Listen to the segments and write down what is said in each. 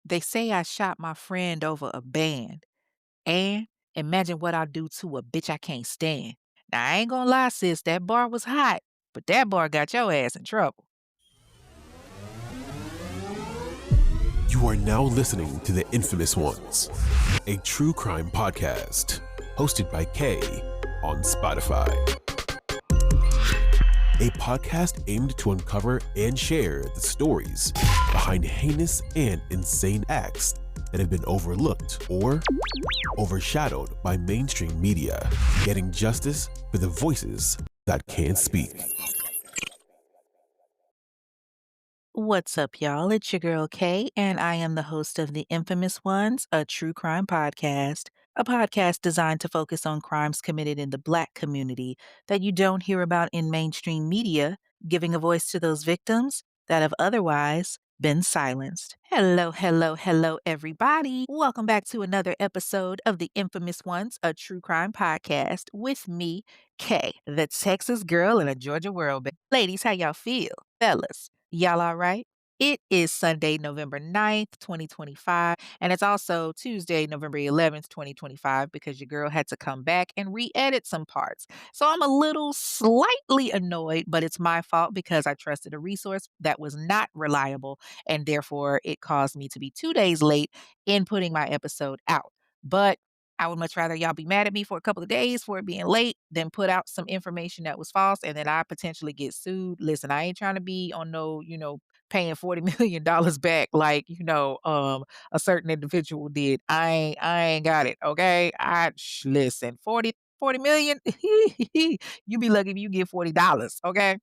They say I shot my friend over a band. And imagine what I'll do to a bitch I can't stand. Now, I ain't gonna lie, sis, that bar was hot, but that bar got your ass in trouble. You are now listening to The Infamous Ones, a true crime podcast hosted by Kay on Spotify. A podcast aimed to uncover and share the stories behind heinous and insane acts that have been overlooked or overshadowed by mainstream media, getting justice for the voices that can't speak. What's up, y'all? It's your girl Kay, and I am the host of The Infamous Ones, a true crime podcast, a podcast designed to focus on crimes committed in the Black community that you don't hear about in mainstream media, giving a voice to those victims that have otherwise been silenced. Hello, hello, hello, everybody. Welcome back to another episode of The Infamous Ones, a true crime podcast with me, Kay, the Texas girl in a Georgia world. Ladies, how y'all feel? Fellas, y'all all right? It is Sunday, November 9th, 2025, and it's also Tuesday, November 11th, 2025, because your girl had to come back and re-edit some parts. So I'm a little slightly annoyed, but it's my fault because I trusted a resource that was not reliable, and therefore it caused me to be 2 days late in putting my episode out. But I would much rather y'all be mad at me for a couple of days for it being late than put out some information that was false and then I potentially get sued. Listen, I ain't trying to be on no, paying $40 million back like, a certain individual did. I ain't got it. Okay. Listen, 40 million. You be lucky if you get $40. Okay.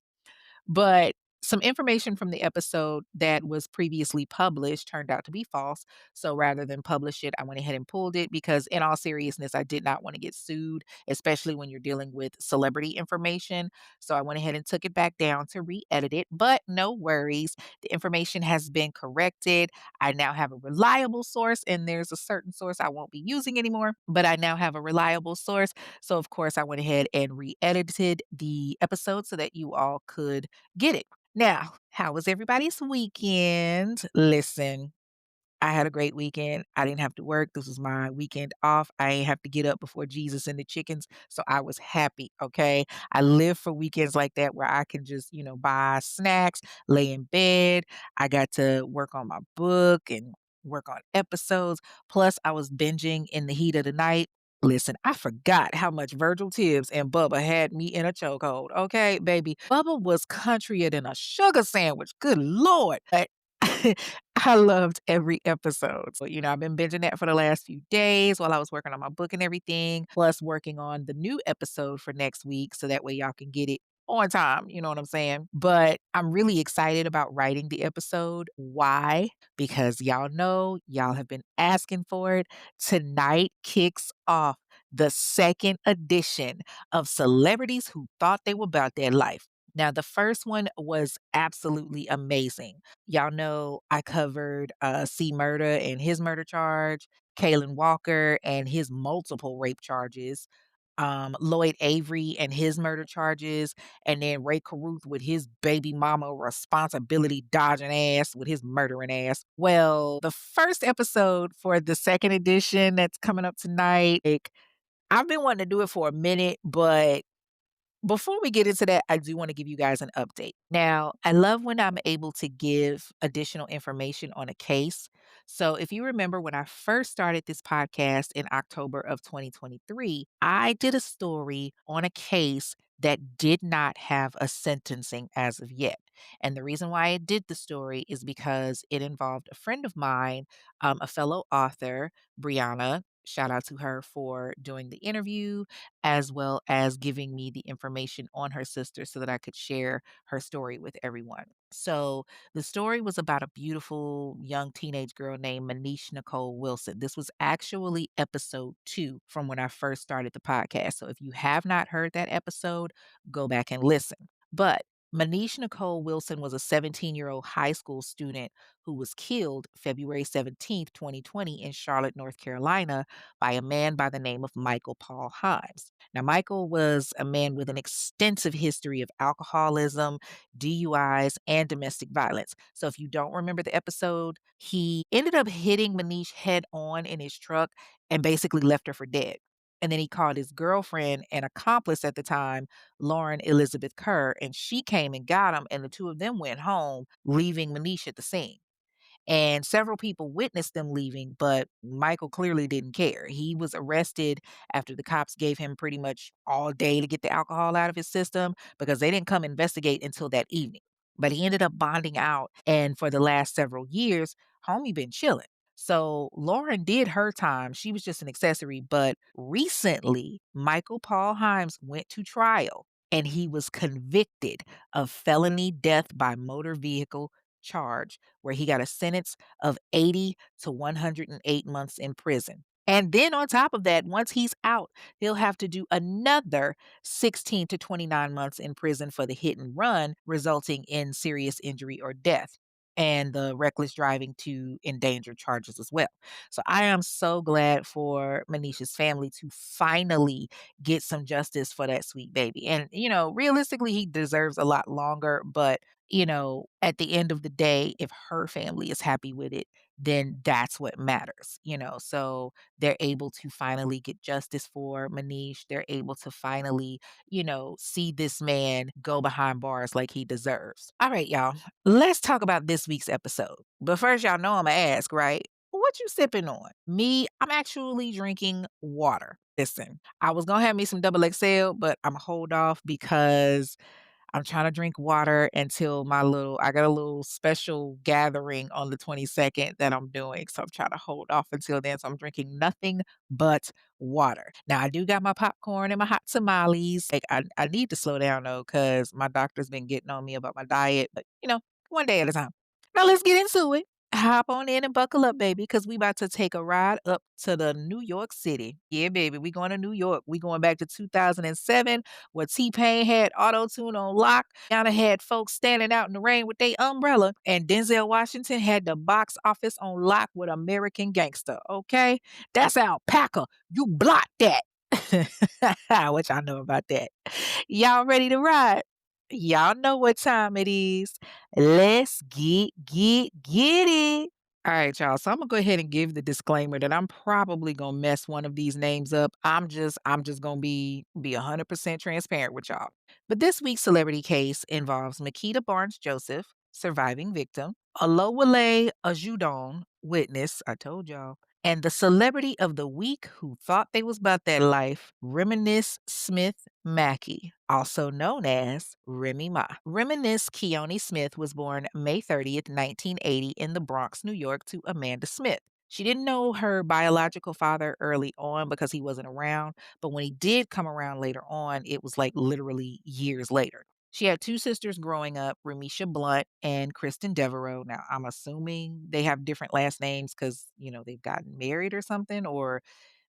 But some information from the episode that was previously published turned out to be false. So rather than publish it, I went ahead and pulled it because, in all seriousness, I did not want to get sued, especially when you're dealing with celebrity information. So I went ahead and took it back down to re edit it. But no worries, the information has been corrected. I now have a reliable source, and there's a certain source I won't be using anymore, but I now have a reliable source. So, of course, I went ahead and re edited the episode so that you all could get it. Now, how was everybody's weekend? Listen, I had a great weekend. I didn't have to work. This was my weekend off. I ain't have to get up before Jesus and the chickens. So I was happy. Okay. I live for weekends like that where I can just, buy snacks, lay in bed. I got to work on my book and work on episodes. Plus, I was binging in the heat of the night. Listen, I forgot how much Virgil Tibbs and Bubba had me in a chokehold. Okay, baby. Bubba was countryer than a sugar sandwich. Good Lord. But I loved every episode. So, I've been binging that for the last few days while I was working on my book and everything, plus working on the new episode for next week. So that way y'all can get it on time. You know what I'm saying? But I'm really excited about writing the episode. Why? Because y'all know y'all have been asking for it. Tonight kicks off the second edition of Celebrities Who Thought They Were About Their Life. Now, the first one was absolutely amazing. Y'all know I covered C. Murder and his murder charge, Kalen Walker and his multiple rape charges, Lloyd Avery and his murder charges, and then Ray Caruth with his baby mama responsibility dodging ass with his murdering ass. Well, the first episode for the second edition that's coming up tonight, I've been wanting to do it for a minute, but before we get into that, I do want to give you guys an update. Now, I love when I'm able to give additional information on a case. So, if you remember when I first started this podcast in October of 2023, I did a story on a case that did not have a sentencing as of yet. And the reason why I did the story is because it involved a friend of mine, a fellow author, Brianna. Shout out to her for doing the interview as well as giving me the information on her sister so that I could share her story with everyone. So, the story was about a beautiful young teenage girl named Manish Nicole Wilson. This was actually episode 2 from when I first started the podcast. So, if you have not heard that episode, go back and listen. But Manish Nicole Wilson was a 17-year-old high school student who was killed February 17th, 2020, in Charlotte, North Carolina, by a man by the name of Michael Paul Himes. Now, Michael was a man with an extensive history of alcoholism, DUIs, and domestic violence. So, if you don't remember the episode, he ended up hitting Manish head on in his truck and basically left her for dead. And then he called his girlfriend and accomplice at the time, Lauren Elizabeth Kerr, and she came and got him, and the two of them went home, leaving Manish at the scene. And several people witnessed them leaving, but Michael clearly didn't care. He was arrested after the cops gave him pretty much all day to get the alcohol out of his system because they didn't come investigate until that evening. But he ended up bonding out, and for the last several years, homie been chilling. So Lauren did her time. She was just an accessory. But recently, Michael Paul Himes went to trial and he was convicted of felony death by motor vehicle charge, where he got a sentence of 80 to 108 months in prison. And then on top of that, once he's out, he'll have to do another 16 to 29 months in prison for the hit and run, resulting in serious injury or death, and the reckless driving to endanger charges as well. So I am so glad for Manisha's family to finally get some justice for that sweet baby. And, realistically, he deserves a lot longer, but at the end of the day, if her family is happy with it, then that's what matters. So they're able to finally get justice for Manish. They're able to finally, see this man go behind bars like he deserves. All right, y'all, let's talk about this week's episode. But first, y'all know I'm going to ask, right? What you sipping on? Me, I'm actually drinking water. Listen, I was gonna have me some double XL, but I'm hold off because I'm trying to drink water until I got a little special gathering on the 22nd that I'm doing. So I'm trying to hold off until then. So I'm drinking nothing but water. Now I do got my popcorn and my hot tamales. Like I need to slow down though, because my doctor's been getting on me about my diet, but one day at a time. Now let's get into it. Hop on in and buckle up, baby, because we about to take a ride up to the New York City. Yeah, baby, we going to New York. We going back to 2007, where T-Pain had auto-tune on lock. Rihanna had folks standing out in the rain with their umbrella, and Denzel Washington had the box office on lock with American Gangster, okay? That's Alpaca. You block that. What y'all know about that? Y'all ready to ride? Y'all know what time it is. Let's get it. All right, y'all. So I'm gonna go ahead and give the disclaimer that I'm probably gonna mess one of these names up. I'm just gonna be 100% transparent with y'all. But this week's celebrity case involves Makita Barnes Joseph, surviving victim, Alowale Ajudon, witness, I told y'all, and the celebrity of the week who thought they was about that life, Reminisce Smith Mackey, also known as Remy Ma. Reminisce Keone Smith was born May 30th, 1980, in the Bronx, New York, to Amanda Smith. She didn't know her biological father early on because he wasn't around, but when he did come around later on, it was like literally years later. She had two sisters growing up, Remisha Blunt and Kristen Devereaux. Now, I'm assuming they have different last names because, they've gotten married or something, or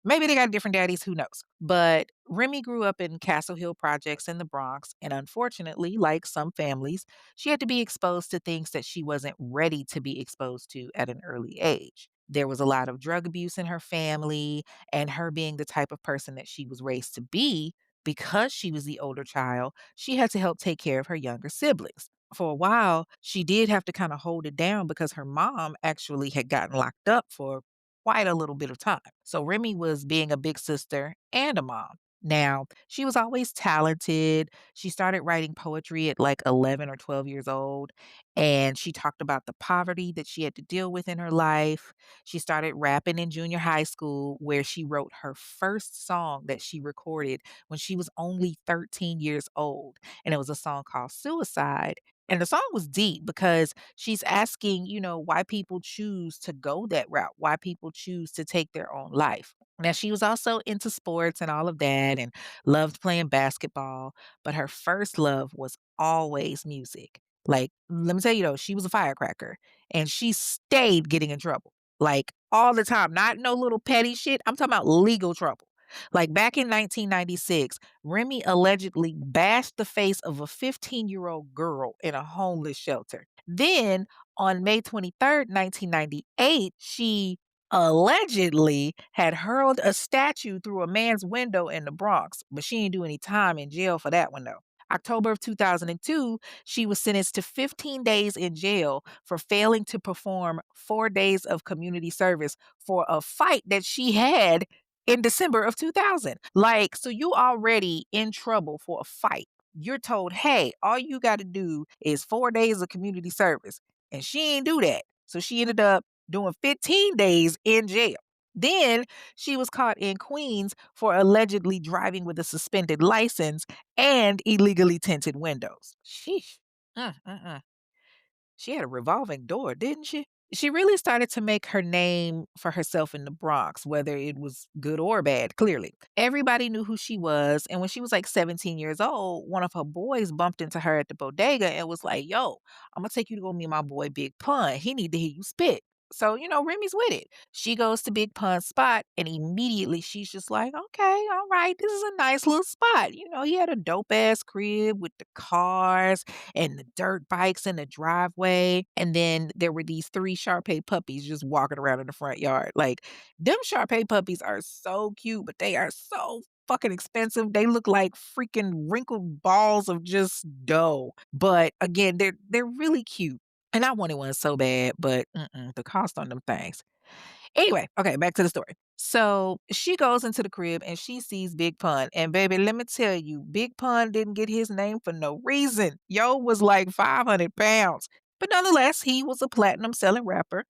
maybe they got different daddies, who knows? But Remy grew up in Castle Hill projects in the Bronx, and unfortunately, like some families, she had to be exposed to things that she wasn't ready to be exposed to at an early age. There was a lot of drug abuse in her family, and her being the type of person that she was raised to be, because she was the older child, she had to help take care of her younger siblings. For a while, she did have to kind of hold it down because her mom actually had gotten locked up for quite a little bit of time. So Remy was being a big sister and a mom. Now, she was always talented. She started writing poetry at like 11 or 12 years old, and she talked about the poverty that she had to deal with in her life. She started rapping in junior high school, where she wrote her first song that she recorded when she was only 13 years old, and it was a song called Suicide. And the song was deep because she's asking, why people choose to go that route, why people choose to take their own life. Now, she was also into sports and all of that and loved playing basketball, but her first love was always music. Like, let me tell you though, she was a firecracker and she stayed getting in trouble, like all the time, not no little petty shit. I'm talking about legal trouble. Like back in 1996, Remy allegedly bashed the face of a 15-year-old girl in a homeless shelter. Then on May 23rd, 1998, she allegedly had hurled a statue through a man's window in the Bronx, but she didn't do any time in jail for that one though. October of 2002, she was sentenced to 15 days in jail for failing to perform 4 days of community service for a fight that she had in December of 2000. Like, so you already in trouble for a fight. You're told, "Hey, all you gotta do is 4 days of community service." And she ain't do that. So she ended up doing 15 days in jail. Then she was caught in Queens for allegedly driving with a suspended license and illegally tinted windows. Sheesh. Mm. She had a revolving door, didn't she? She really started to make her name for herself in the Bronx, whether it was good or bad, clearly. Everybody knew who she was, and when she was like 17 years old, one of her boys bumped into her at the bodega and was like, "Yo, Imma take you to go meet my boy Big Pun. He need to hear you spit." So, Remy's with it. She goes to Big Pun's spot, and immediately she's just like, "Okay, all right, this is a nice little spot." He had a dope ass crib with the cars and the dirt bikes in the driveway. And then there were these 3 Shar puppies just walking around in the front yard. Like, them Shar puppies are so cute, but they are so fucking expensive. They look like freaking wrinkled balls of just dough. But again, they're really cute. And I wanted one so bad, but the cost on them things. Anyway, okay, back to the story. So she goes into the crib and she sees Big Pun. And baby, let me tell you, Big Pun didn't get his name for no reason. Yo was like 500 pounds. But nonetheless, he was a platinum selling rapper.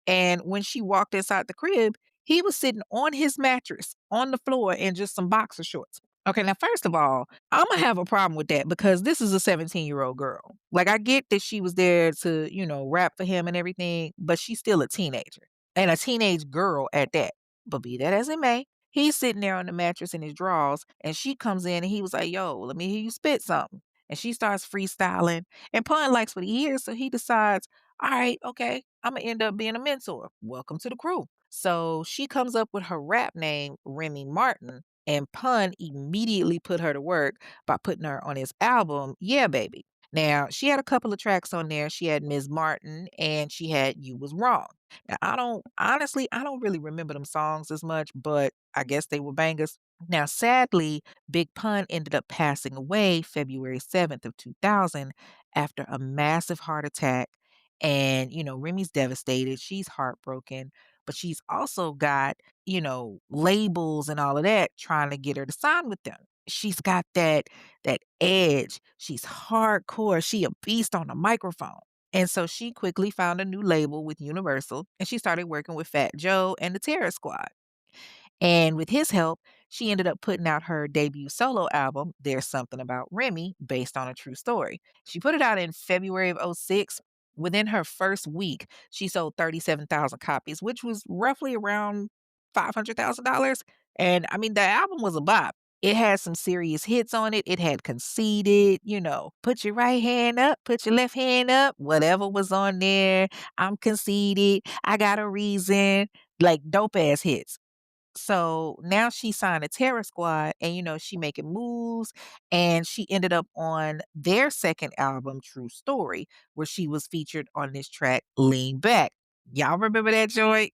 And when she walked inside the crib, he was sitting on his mattress on the floor in just some boxer shorts. Okay, now, first of all, I'm going to have a problem with that because this is a 17-year-old girl. Like, I get that she was there to, rap for him and everything, but she's still a teenager and a teenage girl at that. But be that as it may, he's sitting there on the mattress in his drawers, and she comes in and he was like, "Yo, let me hear you spit something." And she starts freestyling, and Pun likes what he hears, so he decides, "All right, okay, I'm gonna end up being a mentor. Welcome to the crew." So she comes up with her rap name, Remy Martin, and Pun immediately put her to work by putting her on his album, Yeah Baby. Now, she had a couple of tracks on there. She had Ms. Martin and she had You Was Wrong. Now, I don't really remember them songs as much, but I guess they were bangers. Now, sadly, Big Pun ended up passing away February 7th of 2000 after a massive heart attack. And, Remy's devastated. She's heartbroken, but she's also got, labels and all of that trying to get her to sign with them. She's got that edge. She's hardcore. She a beast on the microphone. And so she quickly found a new label with Universal and she started working with Fat Joe and the Terror Squad. And with his help, she ended up putting out her debut solo album, There's Something About Remy, based on a true story. She put it out in February of '06. Within her first week, she sold 37,000 copies, which was roughly around $500,000. And I mean, the album was a bop. It had some serious hits on it. It had Conceited, put your right hand up, put your left hand up, whatever was on there. I'm conceited. I got a reason. Like dope ass hits. So now she signed a Terror Squad and, she making moves and she ended up on their second album, True Story, where she was featured on this track, Lean Back. Y'all remember that joint?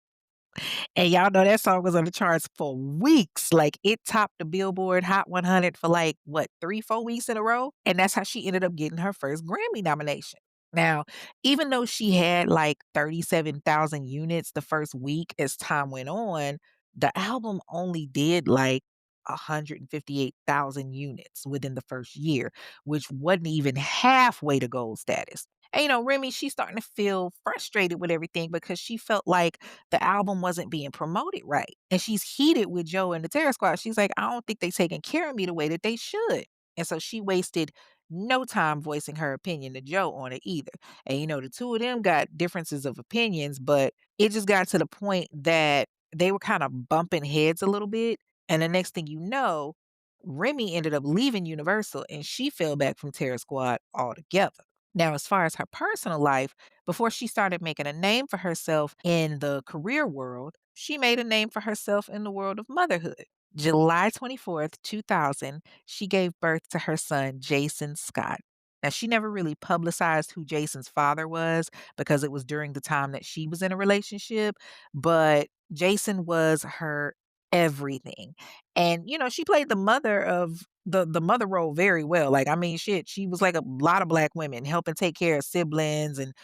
And y'all know that song was on the charts for weeks. Like it topped the Billboard Hot 100 for like, what, 3, 4 weeks in a row? And that's how she ended up getting her first Grammy nomination. Now, even though she had like 37,000 units the first week as time went on, the album only did like 158,000 units within the first year, which wasn't even halfway to gold status. And Remy, she's starting to feel frustrated with everything because she felt like the album wasn't being promoted right. And she's heated with Joe and the Terror Squad. She's like, I don't think they taking care of me the way that they should. And so she wasted no time voicing her opinion to Joe on it either. And the two of them got differences of opinions, but it just got to the point that they were kind of bumping heads a little bit. And the next thing you know, Remy ended up leaving Universal and she fell back from Terror Squad altogether. Now, as far as her personal life, before she started making a name for herself in the career world, she made a name for herself in the world of motherhood. July 24th, 2000, she gave birth to her son, Jason Scott. Now, she never really publicized who Jason's father was because it was during the time that she was in a relationship, but Jason was her everything. And, she played the mother of the mother role very well. Like, I mean, shit, she was like a lot of black women helping take care of siblings and,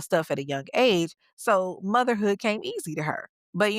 stuff at a young age. So motherhood came easy to her. But,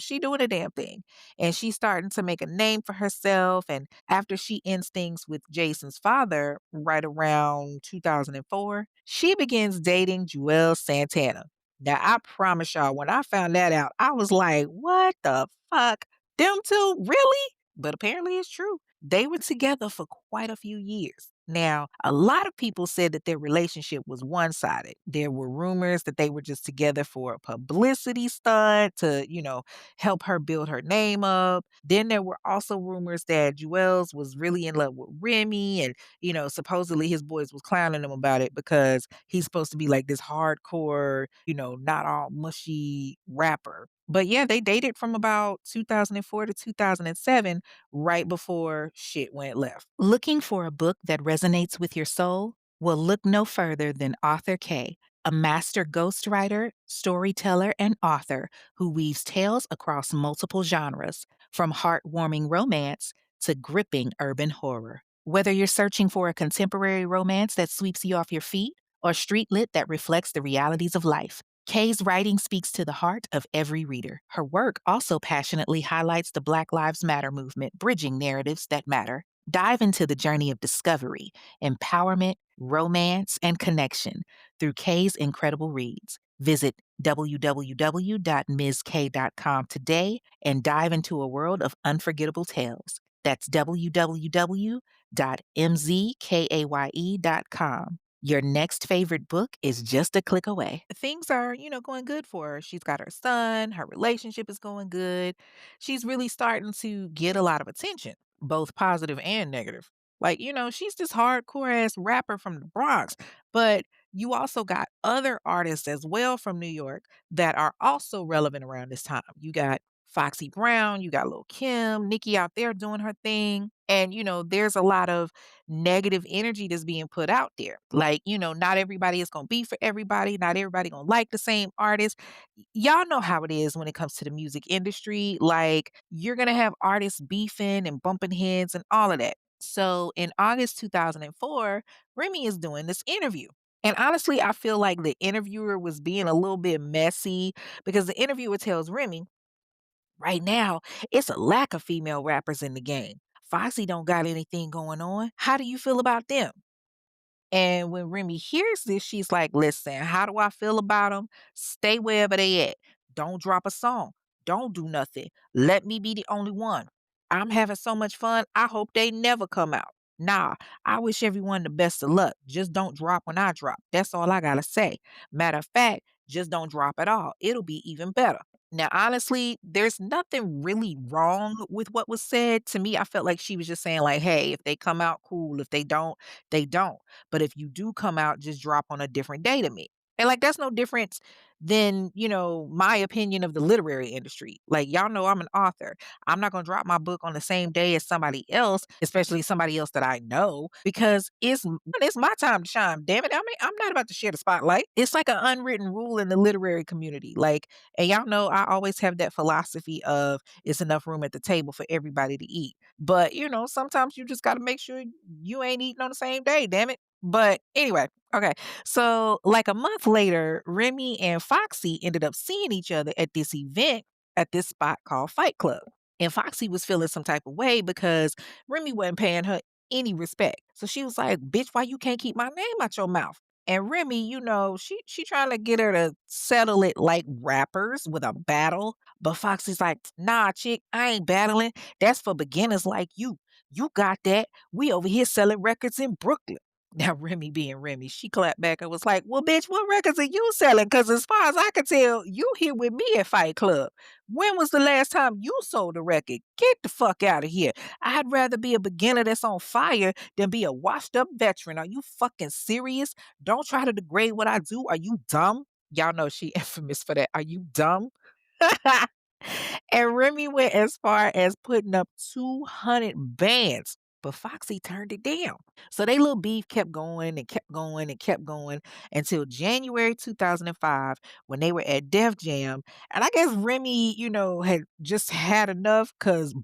she doing a damn thing and she's starting to make a name for herself. And after she ends things with Jason's father right around 2004, she begins dating Joel Santana. Now, I promise y'all, when I found that out, I was like, what the fuck? Them two? Really? But apparently it's true. They were together for quite a few years. Now, a lot of people said that their relationship was one sided. There were rumors that they were just together for a publicity stunt to, help her build her name up. Then there were also rumors that Juelz was really in love with Remy and, supposedly his boys was clowning him about it because he's supposed to be like this hardcore, not all mushy rapper. But yeah, they dated from about 2004 to 2007, right before shit went left. Looking for a book that resonates with your soul? Well, look no further than Author K, a master ghostwriter, storyteller, and author who weaves tales across multiple genres, from heartwarming romance to gripping urban horror. Whether you're searching for a contemporary romance that sweeps you off your feet or street lit that reflects the realities of life, Kay's writing speaks to the heart of every reader. Her work also passionately highlights the Black Lives Matter movement, bridging narratives that matter. Dive into the journey of discovery, empowerment, romance, and connection through Kay's incredible reads. Visit www.mizk.com today and dive into a world of unforgettable tales. That's www.mzkaye.com. Your next favorite book is just a click away. Things are, going good for her. She's got her son, her relationship is going good. She's really starting to get a lot of attention, both positive and negative. Like, she's this hardcore ass rapper from the Bronx, but you also got other artists as well from New York that are also relevant around this time. You got Foxy Brown, you got Lil Kim, Nicki out there doing her thing. And, there's a lot of negative energy that's being put out there. Like, not everybody is going to be for everybody. Not everybody going to like the same artist. Y'all know how it is when it comes to the music industry. Like, you're going to have artists beefing and bumping heads and all of that. So in August 2004, Remy is doing this interview. And honestly, I feel like the interviewer was being a little bit messy because the interviewer tells Remy, right now, it's a lack of female rappers in the game. Foxy don't got anything going on. How do you feel about them? And when Remy hears this, she's like, listen, how do I feel about them? Stay wherever they at. Don't drop a song. Don't do nothing. Let me be the only one. I'm having so much fun. I hope they never come out. Nah, I wish everyone the best of luck. Just don't drop when I drop. That's all I gotta say. Matter of fact, just don't drop at all. It'll be even better. Now, honestly, there's nothing really wrong with what was said. To me, I felt like she was just saying, like, hey, if they come out, cool. If they don't, they don't. But if you do come out, just drop on a different day to me. And like that's no difference than, my opinion of the literary industry. Like y'all know I'm an author. I'm not gonna drop my book on the same day as somebody else, especially somebody else that I know, because it's my time to shine. Damn it. I mean, I'm not about to share the spotlight. It's like an unwritten rule in the literary community. Like, and y'all know I always have that philosophy of it's enough room at the table for everybody to eat. But sometimes you just gotta make sure you ain't eating on the same day, damn it. But anyway, okay. So, like a month later, Remy and Foxy ended up seeing each other at this event at this spot called Fight Club. And Foxy was feeling some type of way because Remy wasn't paying her any respect. So she was like, "Bitch, why you can't keep my name out your mouth?" And Remy, she trying to get her to settle it like rappers with a battle. But Foxy's like, "Nah, chick, I ain't battling. That's for beginners like you. You got that. We over here selling records in Brooklyn." Now, Remy being Remy, she clapped back and was like, "Well, bitch, what records are you selling? Because as far as I can tell, you here with me at Fight Club. When was the last time you sold a record? Get the fuck out of here. I'd rather be a beginner that's on fire than be a washed up veteran. Are you fucking serious? Don't try to degrade what I do. Are you dumb?" Y'all know she infamous for that. Are you dumb? And Remy went as far as putting up 200 bands, but Foxy turned it down. So they little beef kept going and kept going and kept going until January 2005 when they were at Def Jam. And I guess Remy, had just had enough because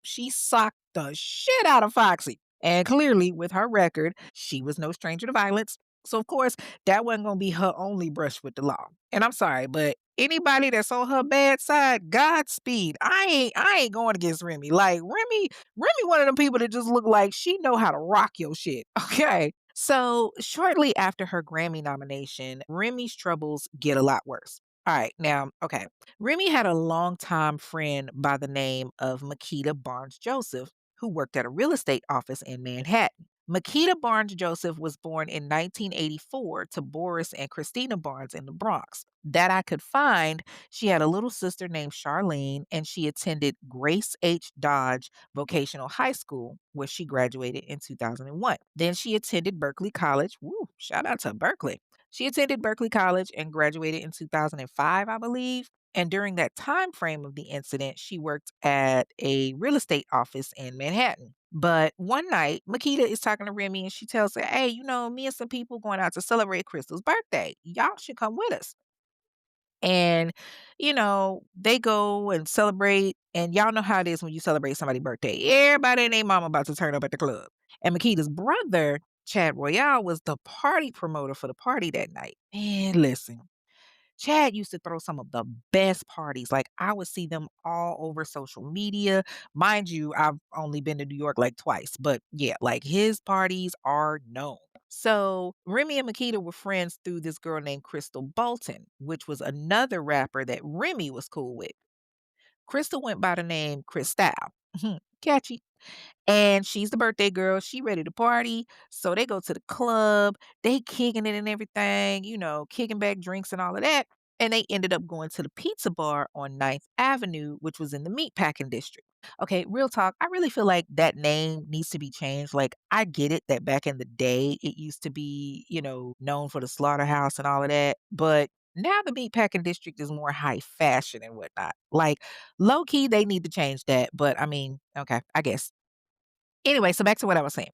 she socked the shit out of Foxy. And clearly, with her record, she was no stranger to violence. So, of course, that wasn't going to be her only brush with the law. And I'm sorry, but anybody that's on her bad side, Godspeed. I ain't going against Remy. Like Remy, one of them people that just look like she know how to rock your shit. Okay. So shortly after her Grammy nomination, Remy's troubles get a lot worse. All right, now, okay. Remy had a longtime friend by the name of Makita Barnes Joseph, who worked at a real estate office in Manhattan. Makita Barnes Joseph was born in 1984 to Boris and Christina Barnes in the Bronx. That I could find, she had a little sister named Charlene, and she attended Grace H. Dodge Vocational High School, where she graduated in 2001. Then she attended Berkeley College. Woo, shout out to Berkeley. She attended Berkeley College and graduated in 2005, I believe. And during that time frame of the incident, she worked at a real estate office in Manhattan. But one night, Makita is talking to Remy and she tells her, "Hey, me and some people going out to celebrate Crystal's birthday. Y'all should come with us." And, they go and celebrate. And y'all know how it is when you celebrate somebody's birthday. Everybody and their mama about to turn up at the club. And Makita's brother, Chad Royale, was the party promoter for the party that night. And listen, Chad used to throw some of the best parties. Like, I would see them all over social media. Mind you, I've only been to New York like twice, but yeah, like his parties are known. So Remy and Makita were friends through this girl named Crystal Bolton, which was another rapper that Remy was cool with. Crystal went by the name Cristal. Catchy. And she's the birthday girl. She ready to party. So they go to the club. They kicking it and everything, kicking back drinks and all of that. And they ended up going to the pizza bar on Ninth Avenue, which was in the meatpacking district. Okay, real talk. I really feel like that name needs to be changed. Like, I get it that back in the day it used to be, known for the slaughterhouse and all of that. But now the meatpacking district is more high fashion and whatnot. Like, low key, they need to change that. But I mean, okay, I guess. Anyway, so back to what I was saying.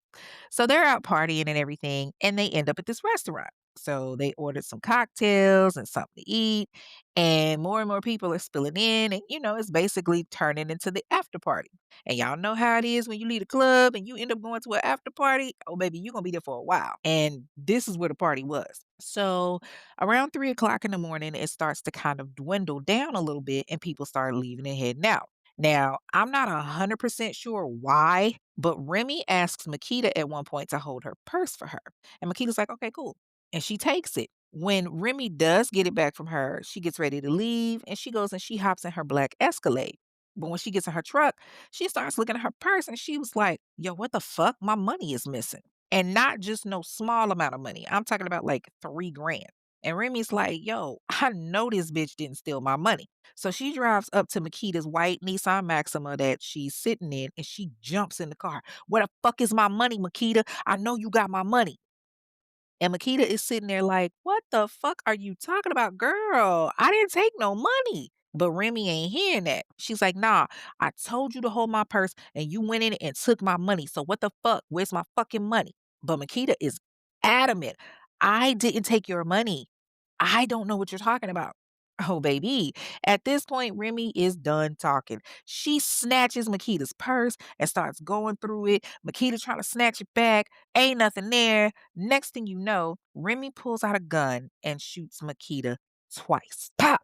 So they're out partying and everything, and they end up at this restaurant. So they ordered some cocktails and something to eat, and more people are spilling in, and it's basically turning into the after party. And y'all know how it is when you leave a club and you end up going to an after party. Oh, baby, you're gonna be there for a while. And this is where the party was. So around 3 o'clock in the morning, it starts to kind of dwindle down a little bit, and people start leaving and heading out. Now, I'm not 100% sure why, but Remy asks Makita at one point to hold her purse for her. And Makita's like, okay, cool. And she takes it. When Remy does get it back from her, she gets ready to leave and she goes and she hops in her black Escalade. But when she gets in her truck, she starts looking at her purse and she was like, yo, what the fuck? My money is missing. And not just no small amount of money. I'm talking about like 3 grand. And Remy's like, yo, I know this bitch didn't steal my money. So she drives up to Makita's white Nissan Maxima that she's sitting in and she jumps in the car. Where the fuck is my money, Makita? I know you got my money. And Makita is sitting there like, what the fuck are you talking about, girl? I didn't take no money. But Remy ain't hearing that. She's like, nah, I told you to hold my purse and you went in and took my money. So what the fuck? Where's my fucking money? But Makita is adamant. I didn't take your money. I don't know what you're talking about. Oh, baby. At this point, Remy is done talking. She snatches Makita's purse and starts going through it. Makita trying to snatch it back. Ain't nothing there. Next thing you know, Remy pulls out a gun and shoots Makita twice. Pop!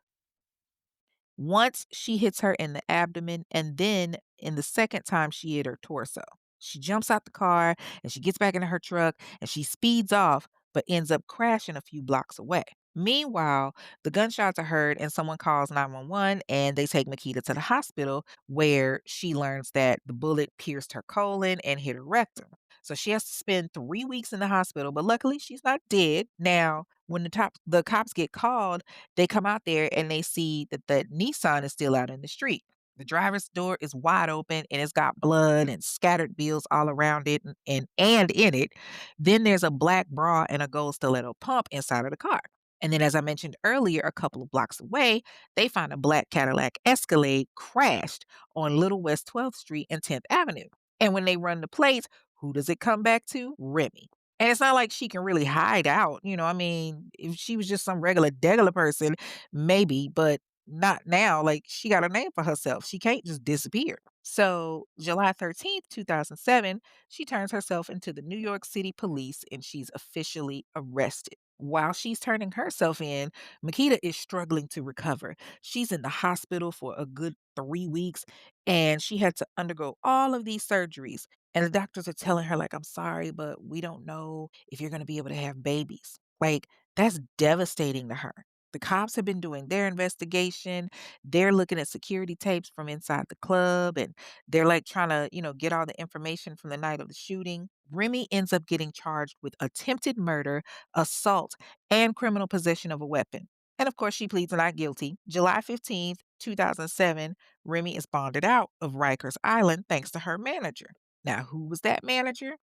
Once she hits her in the abdomen, and then in the second time she hit her torso. She jumps out the car and she gets back into her truck and she speeds off, but ends up crashing a few blocks away. Meanwhile, the gunshots are heard and someone calls 911 and they take Makita to the hospital where she learns that the bullet pierced her colon and hit her rectum. So she has to spend 3 weeks in the hospital, but luckily she's not dead. Now, when the cops get called, they come out there and they see that the Nissan is still out in the street. The driver's door is wide open and it's got blood and scattered bills all around it and in it. Then there's a black bra and a gold stiletto pump inside of the car. And then, as I mentioned earlier, a couple of blocks away, they find a black Cadillac Escalade crashed on Little West 12th Street and 10th Avenue. And when they run the plates, who does it come back to? Remy. And it's not like she can really hide out. I mean, if she was just some regular person, maybe, but not now. Like, she got a name for herself. She can't just disappear. So, July 13th, 2007, she turns herself into the New York City police and she's officially arrested. While she's turning herself in, Makita is struggling to recover. She's in the hospital for a good 3 weeks and she had to undergo all of these surgeries. And the doctors are telling her, like, I'm sorry, but we don't know if you're going to be able to have babies. Like, that's devastating to her. The cops have been doing their investigation. They're looking at security tapes from inside the club and they're like trying to, get all the information from the night of the shooting. Remy ends up getting charged with attempted murder, assault, and criminal possession of a weapon. And of course, she pleads not guilty. July 15th, 2007, Remy is bonded out of Rikers Island thanks to her manager. Now, who was that manager?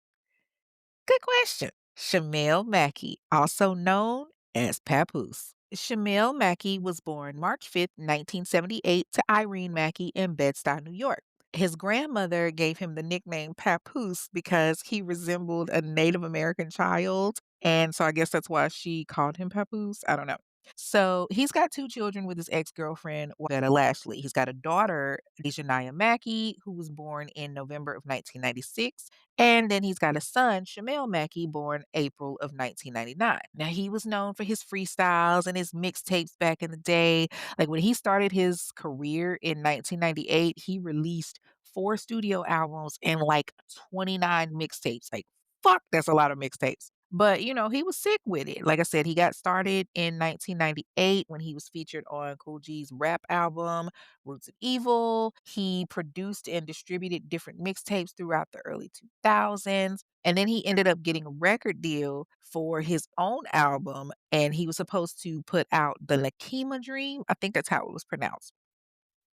Good question. Shamel Mackey, also known as Papoose. Shamel Mackey was born March 5th, 1978, to Irene Mackey in Bed-Stuy, New York. His grandmother gave him the nickname Papoose because he resembled a Native American child. And so I guess that's why she called him Papoose. I don't know. So he's got two children with his ex-girlfriend, Weta Lashley. He's got a daughter, Dejanaya Mackey, who was born in November of 1996. And then he's got a son, Shamel Mackey, born April of 1999. Now, he was known for his freestyles and his mixtapes back in the day. Like when he started his career in 1998, he released 4 studio albums and like 29 mixtapes. Like, fuck, that's a lot of mixtapes. But, he was sick with it. Like I said, he got started in 1998 when he was featured on Cool G's rap album, Roots of Evil. He produced and distributed different mixtapes throughout the early 2000s. And then he ended up getting a record deal for his own album. And he was supposed to put out the Lakima Dream. I think that's how it was pronounced.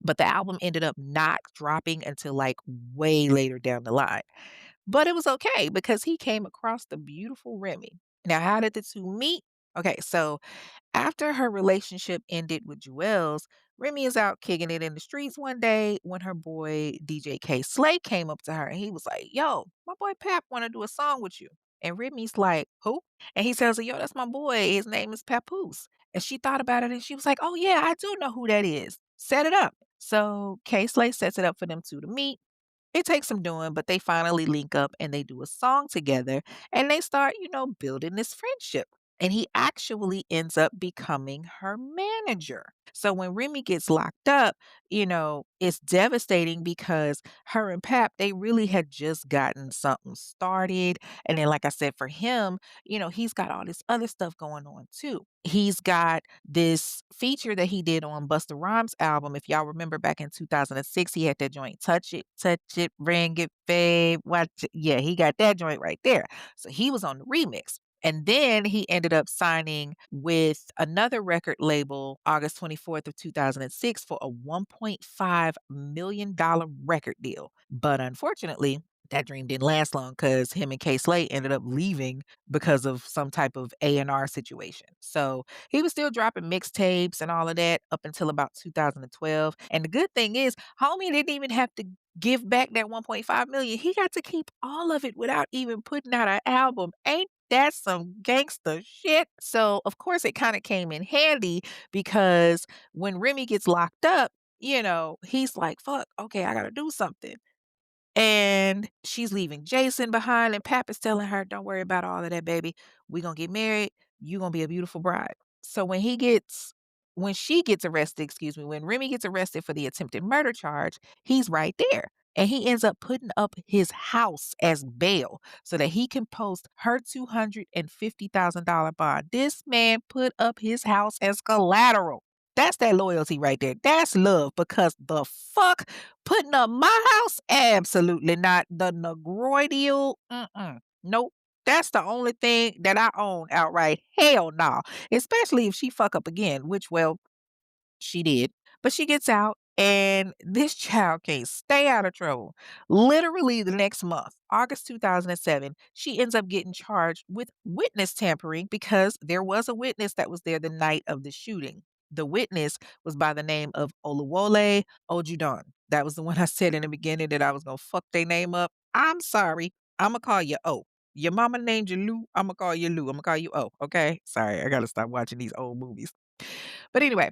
But the album ended up not dropping until like way later down the line. But it was okay because he came across the beautiful Remy. Now, how did the two meet? Okay, so after her relationship ended with Jewels, Remy is out kicking it in the streets one day when her boy DJ K Slay came up to her and he was like, "Yo, my boy Pap want to do a song with you." And Remy's like, "Who?" And he tells her, "Yo, that's my boy. His name is Papoose." And she thought about it and she was like, "Oh yeah, I do know who that is. Set it up." So K Slay sets it up for them two to meet. It takes some doing, but they finally link up and they do a song together and they start, building this friendship. And he actually ends up becoming her manager. So when Remy gets locked up, it's devastating because her and Pap, they really had just gotten something started. And then, like I said, for him, he's got all this other stuff going on too. He's got this feature that he did on Busta Rhymes' album. If y'all remember back in 2006, he had that joint, touch it, bring it, babe, watch it. Yeah, he got that joint right there. So he was on the remix. And then he ended up signing with another record label August 24th of 2006 for a $1.5 million record deal. But unfortunately, that dream didn't last long because him and K Slay ended up leaving because of some type of A&R situation. So he was still dropping mixtapes and all of that up until about 2012. And the good thing is, homie didn't even have to give back that 1.5 million. He got to keep all of it without even putting out an album. Ain't that some gangster shit? So of course it kind of came in handy because when Remy gets locked up, he's like, fuck, okay, I gotta do something. And she's leaving Jason behind, and Pap is telling her, "Don't worry about all of that, baby. We gonna get married. You gonna be a beautiful bride." So when she gets arrested, excuse me, when Remy gets arrested for the attempted murder charge, he's right there. And he ends up putting up his house as bail so that he can post her $250,000 bond. This man put up his house as collateral. That's that loyalty right there. That's love because the fuck putting up my house? Absolutely not. The Negroid deal? Mm-mm. Nope. That's the only thing that I own outright. Hell no. Especially if she fuck up again, which, well, she did. But she gets out And this child can't stay out of trouble. Literally the next month, August 2007, she ends up getting charged with witness tampering because there was a witness that was there the night of the shooting. The witness was by the name of Oluwole Ojudon. That was the one I said in the beginning that I was going to fuck their name up. I'm sorry. I'm going to call you O. Your mama named you Lou. I'm going to call you Lou. I'm going to call you O. Okay. Sorry. I got to stop watching these old movies. But anyway,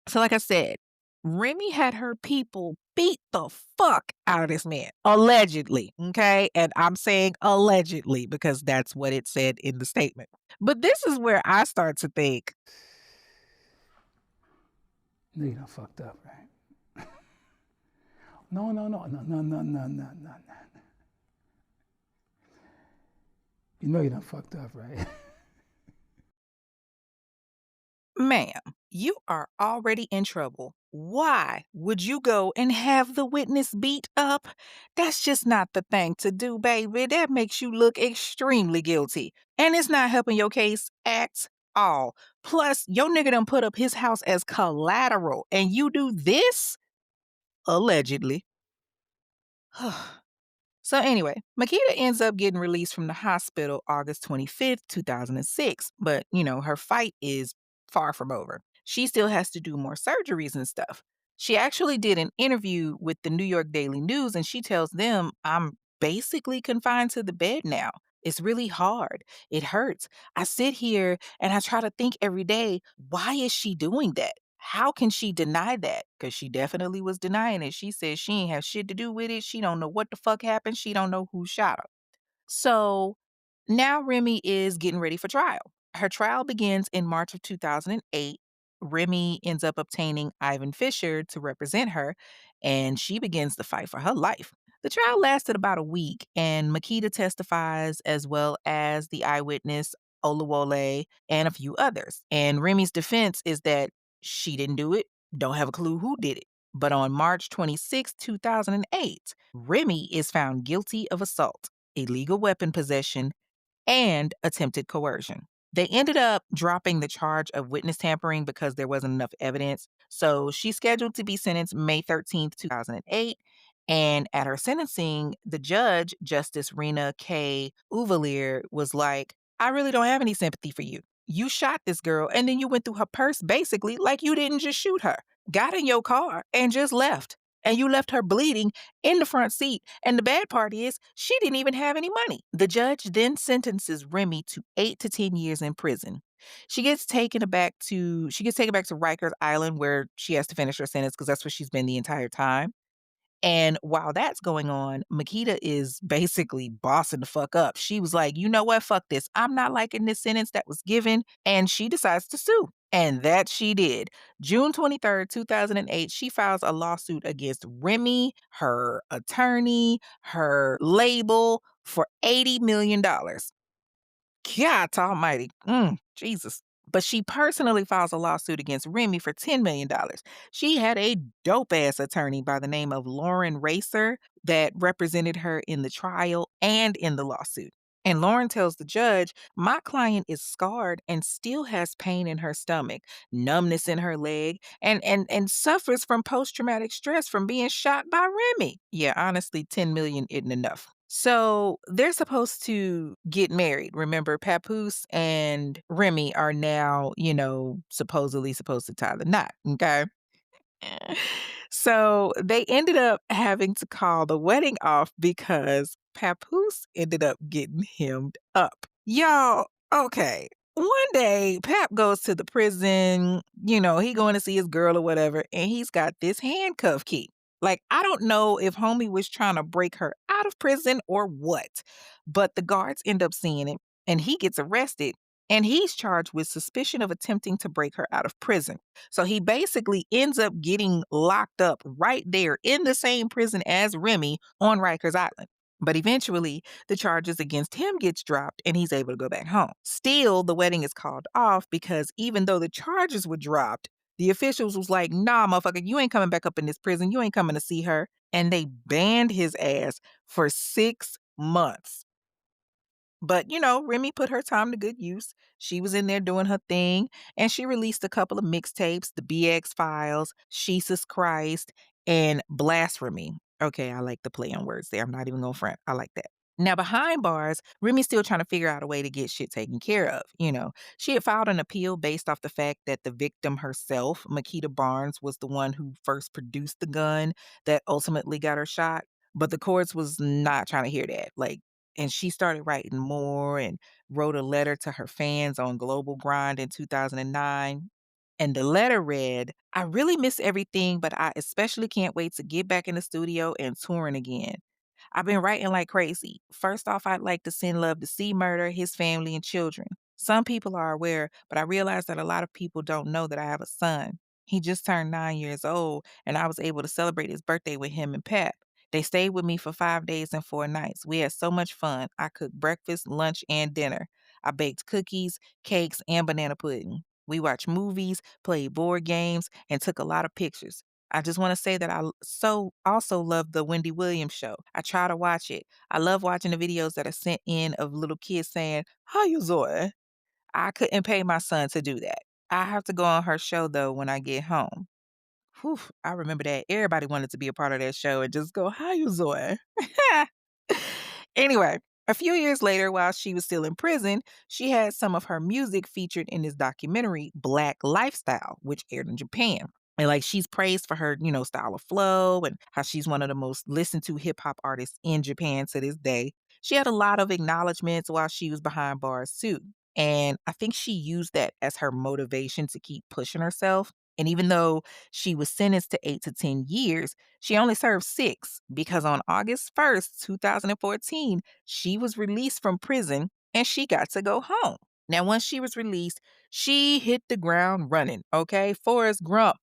so like I said, Remy had her people beat the fuck out of this man, allegedly, okay? And I'm saying allegedly because that's what it said in the statement. But this is where I start to think, No, you done fucked up, right? No, no, no, no, no, no, no, no, no, no. You know you done fucked up, right? ma'am, you are already in trouble. Why would you go and have the witness beat up? That's just not the thing to do, baby. That makes you look extremely guilty. And it's not helping your case at all. Plus, your nigga done put up his house as collateral, and you do this? Allegedly. So anyway, Makita ends up getting released from the hospital August 25th, 2006, but her fight is far from over. She still has to do more surgeries and stuff. She actually did an interview with the New York Daily News and she tells them, "I'm basically confined to the bed now. It's really hard. It hurts. I sit here and I try to think every day, why is she doing that? How can she deny that?" Because she definitely was denying it. She said she ain't have shit to do with it. She don't know what the fuck happened. She don't know who shot her. So now Remy is getting ready for trial. Her trial begins in March of 2008. Remy ends up obtaining Ivan Fisher to represent her, and she begins the fight for her life. The trial lasted about a week, and Makita testifies as well as the eyewitness Oluwole and a few others. And Remy's defense is that she didn't do it, don't have a clue who did it. But on March 26, 2008, Remy is found guilty of assault, illegal weapon possession, and attempted coercion. They ended up dropping the charge of witness tampering because there wasn't enough evidence. So she's scheduled to be sentenced May 13th, 2008. And at her sentencing, the judge, Justice Rena K. Uvalier, was like, "I really don't have any sympathy for you. You shot this girl and then you went through her purse basically like you didn't just shoot her, got in your car and just left. And you left her bleeding in the front seat. And the bad part is, she didn't even have any money." The judge then sentences Remy to 8 to 10 years in prison. She gets taken back to Rikers Island where she has to finish her sentence because that's where she's been the entire time. And while that's going on, Makita is basically bossing the fuck up. She was like, "You know what? Fuck this. I'm not liking this sentence that was given." And she decides to sue. And that she did. June 23rd, 2008, she files a lawsuit against Remy, her attorney, her label for $80 million. God almighty. Jesus. But she personally files a lawsuit against Remy for $10 million. She had a dope ass attorney by the name of Lauren Racer that represented her in the trial and in the lawsuit. And Lauren tells the judge, "My client is scarred and still has pain in her stomach, numbness in her leg, and suffers from post-traumatic stress from being shot by Remy." Yeah, honestly, 10 million isn't enough. So they're supposed to get married. Remember, Papoose and Remy are now, supposedly supposed to tie the knot. Okay. So they ended up having to call the wedding off because Papoose ended up getting hemmed up. Y'all, okay. One day, Pap goes to the prison, he going to see his girl or whatever, and he's got this handcuff key. Like, I don't know if homie was trying to break her out of prison or what, but the guards end up seeing it, and he gets arrested, and he's charged with suspicion of attempting to break her out of prison. So he basically ends up getting locked up right there in the same prison as Remy on Rikers Island. But eventually, the charges against him gets dropped and he's able to go back home. Still, the wedding is called off because even though the charges were dropped, the officials was like, "Nah, motherfucker, you ain't coming back up in this prison. You ain't coming to see her." And they banned his ass for 6 months. But, Remy put her time to good use. She was in there doing her thing, and she released a couple of mixtapes, The BX Files, Jesus Christ, and Blasphemy. Okay, I like the play on words there. I'm not even gonna front. I like that. Now, behind bars, Remy's still trying to figure out a way to get shit taken care of. She had filed an appeal based off the fact that the victim herself, Makita Barnes, was the one who first produced the gun that ultimately got her shot. But the courts was not trying to hear that. And she started writing more and wrote a letter to her fans on Global Grind in 2009. And the letter read, I really miss everything, but I especially can't wait to get back in the studio and touring again. I've been writing like crazy. First off, I'd like to send love to C Murder, his family, and children. Some people are aware, but I realize that a lot of people don't know that I have a son. He just turned 9 years old, and I was able to celebrate his birthday with him and Pep. They stayed with me for 5 days and 4 nights. We had so much fun. I cooked breakfast, lunch, and dinner. I baked cookies, cakes, and banana pudding. We watched movies, played board games, and took a lot of pictures. I just want to say that so also love the Wendy Williams show. I try to watch it. I love watching the videos that are sent in of little kids saying, "How you Zoe?" I couldn't pay my son to do that. I have to go on her show though when I get home. Whew, I remember that. Everybody wanted to be a part of that show and just go, "How you Zoe?" Anyway, a few years later, while she was still in prison, she had some of her music featured in this documentary, Black Lifestyle, which aired in Japan. And she's praised for her, style of flow and how she's one of the most listened to hip hop artists in Japan to this day. She had a lot of acknowledgments while she was behind bars too. And I think she used that as her motivation to keep pushing herself. And even though she was sentenced to 8 to 10 years, she only served 6 because on August 1st, 2014, she was released from prison and she got to go home. Now, once she was released, she hit the ground running. Okay. Forrest Gump.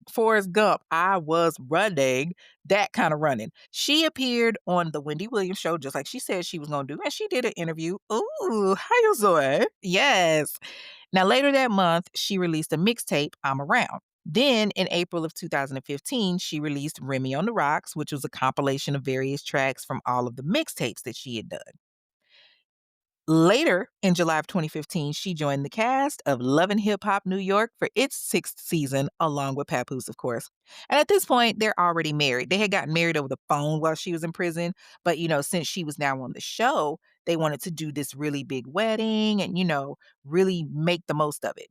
I was running, that kind of running. She appeared on the Wendy Williams show, just like she said she was going to do. And she did an interview. Ooh, how you Zoe? Yes. Now, later that month, she released a mixtape, I'm Around. Then in April of 2015, she released Remy on the Rocks, which was a compilation of various tracks from all of the mixtapes that she had done. Later, in July of 2015, she joined the cast of Love and Hip Hop New York for its 6th season, along with Papoose, of course. And at this point, they're already married. They had gotten married over the phone while she was in prison. But, since she was now on the show, they wanted to do this really big wedding and, really make the most of it.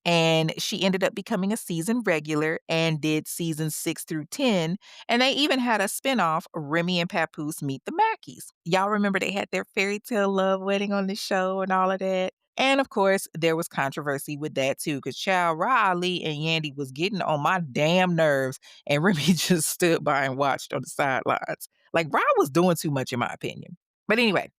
And she ended up becoming a season regular and did seasons 6 through 10. And they even had a spinoff, Remy and Papoose Meet the Mackies. Y'all remember they had their fairy tale love wedding on the show and all of that? And of course, there was controversy with that too, because Child Ra Ali and Yandy was getting on my damn nerves, and Remy just stood by and watched on the sidelines. Ra was doing too much, in my opinion. But anyway,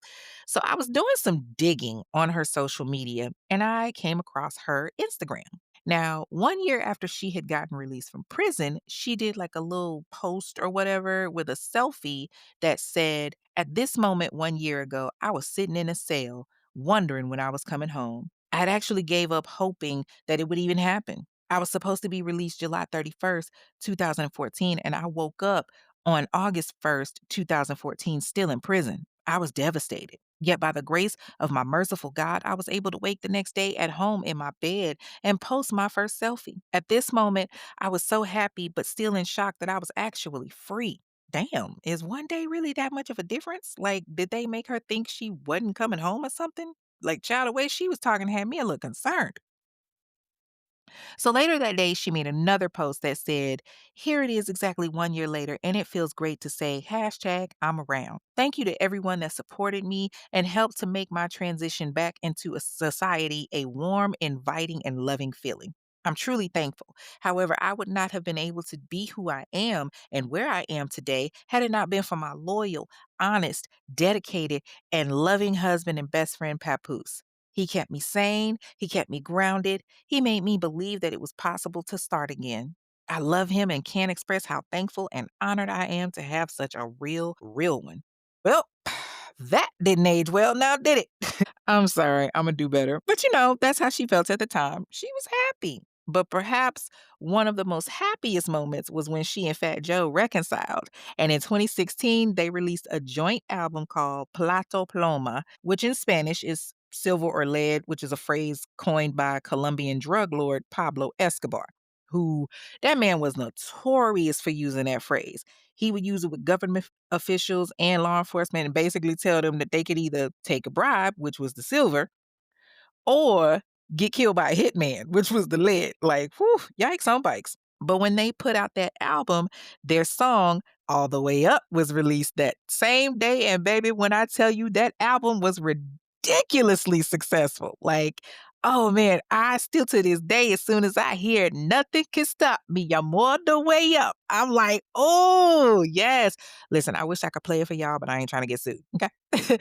so I was doing some digging on her social media and I came across her Instagram. Now, 1 year after she had gotten released from prison, she did a little post or whatever with a selfie that said, At this moment 1 year ago, I was sitting in a cell wondering when I was coming home. I had actually gave up hoping that it would even happen. I was supposed to be released July 31st, 2014, and I woke up on August 1st, 2014, still in prison. I was devastated. Yet by the grace of my merciful God, I was able to wake the next day at home in my bed and post my first selfie. At this moment, I was so happy, but still in shock that I was actually free. Damn, is one day really that much of a difference? Did they make her think she wasn't coming home or something? Child, the way she was talking had me a little concerned. So later that day, she made another post that said, Here it is exactly 1 year later, and it feels great to say, hashtag I'm around. Thank you to everyone that supported me and helped to make my transition back into a society a warm, inviting, and loving feeling. I'm truly thankful. However, I would not have been able to be who I am and where I am today had it not been for my loyal, honest, dedicated, and loving husband and best friend, Papoose. He kept me sane. He kept me grounded. He made me believe that it was possible to start again. I love him and can't express how thankful and honored I am to have such a real one. Well, that didn't age well now, did it? I'm sorry. I'm going to do better. But that's how she felt at the time. She was happy. But perhaps one of the most happiest moments was when she and Fat Joe reconciled. And in 2016, they released a joint album called Plato Ploma, which in Spanish is silver or lead, which is a phrase coined by Colombian drug lord Pablo Escobar, who that man was notorious for using that phrase. He would use it with government officials and law enforcement and basically tell them that they could either take a bribe, which was the silver, or get killed by a hitman, which was the lead. Like, whew, yikes on bikes. But when they put out that album, their song All the Way Up was released that same day. And baby, when I tell you that album was ridiculously successful. Like, oh man, I still to this day, as soon as I hear Nothing Can Stop Me, I'm all the way up. I'm like, oh, yes. Listen, I wish I could play it for y'all, but I ain't trying to get sued. Okay.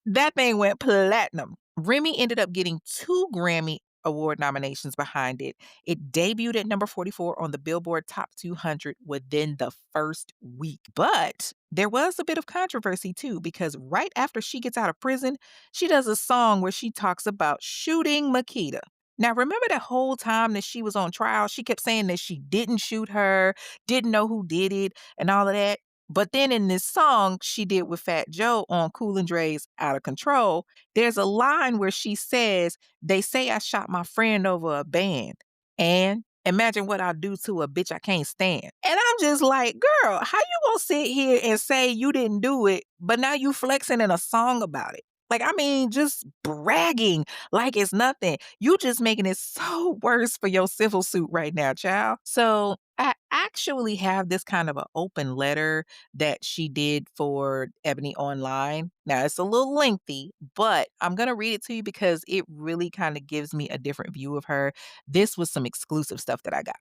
That thing went platinum. Remy ended up getting 2 Grammy Award nominations behind it. It debuted at number 44 on the Billboard Top 200 within the first week. But there was a bit of controversy too, because right after she gets out of prison, she does a song where she talks about shooting Makita. Now, remember that whole time that she was on trial, she kept saying that she didn't shoot her, didn't know who did it, and all of that. But then in this song she did with Fat Joe on Cool and Dre's Out of Control, there's a line where she says, "They say I shot my friend over a band. And imagine what I do to a bitch I can't stand." And I'm just like, girl, how you gonna sit here and say you didn't do it, but now you flexing in a song about it? Like, I mean, just bragging like it's nothing. You just making it so worse for your civil suit right now, child. So I actually have this kind of an open letter that she did for Ebony Online. Now, it's a little lengthy, but I'm going to read it to you because it really kind of gives me a different view of her. This was some exclusive stuff that I got.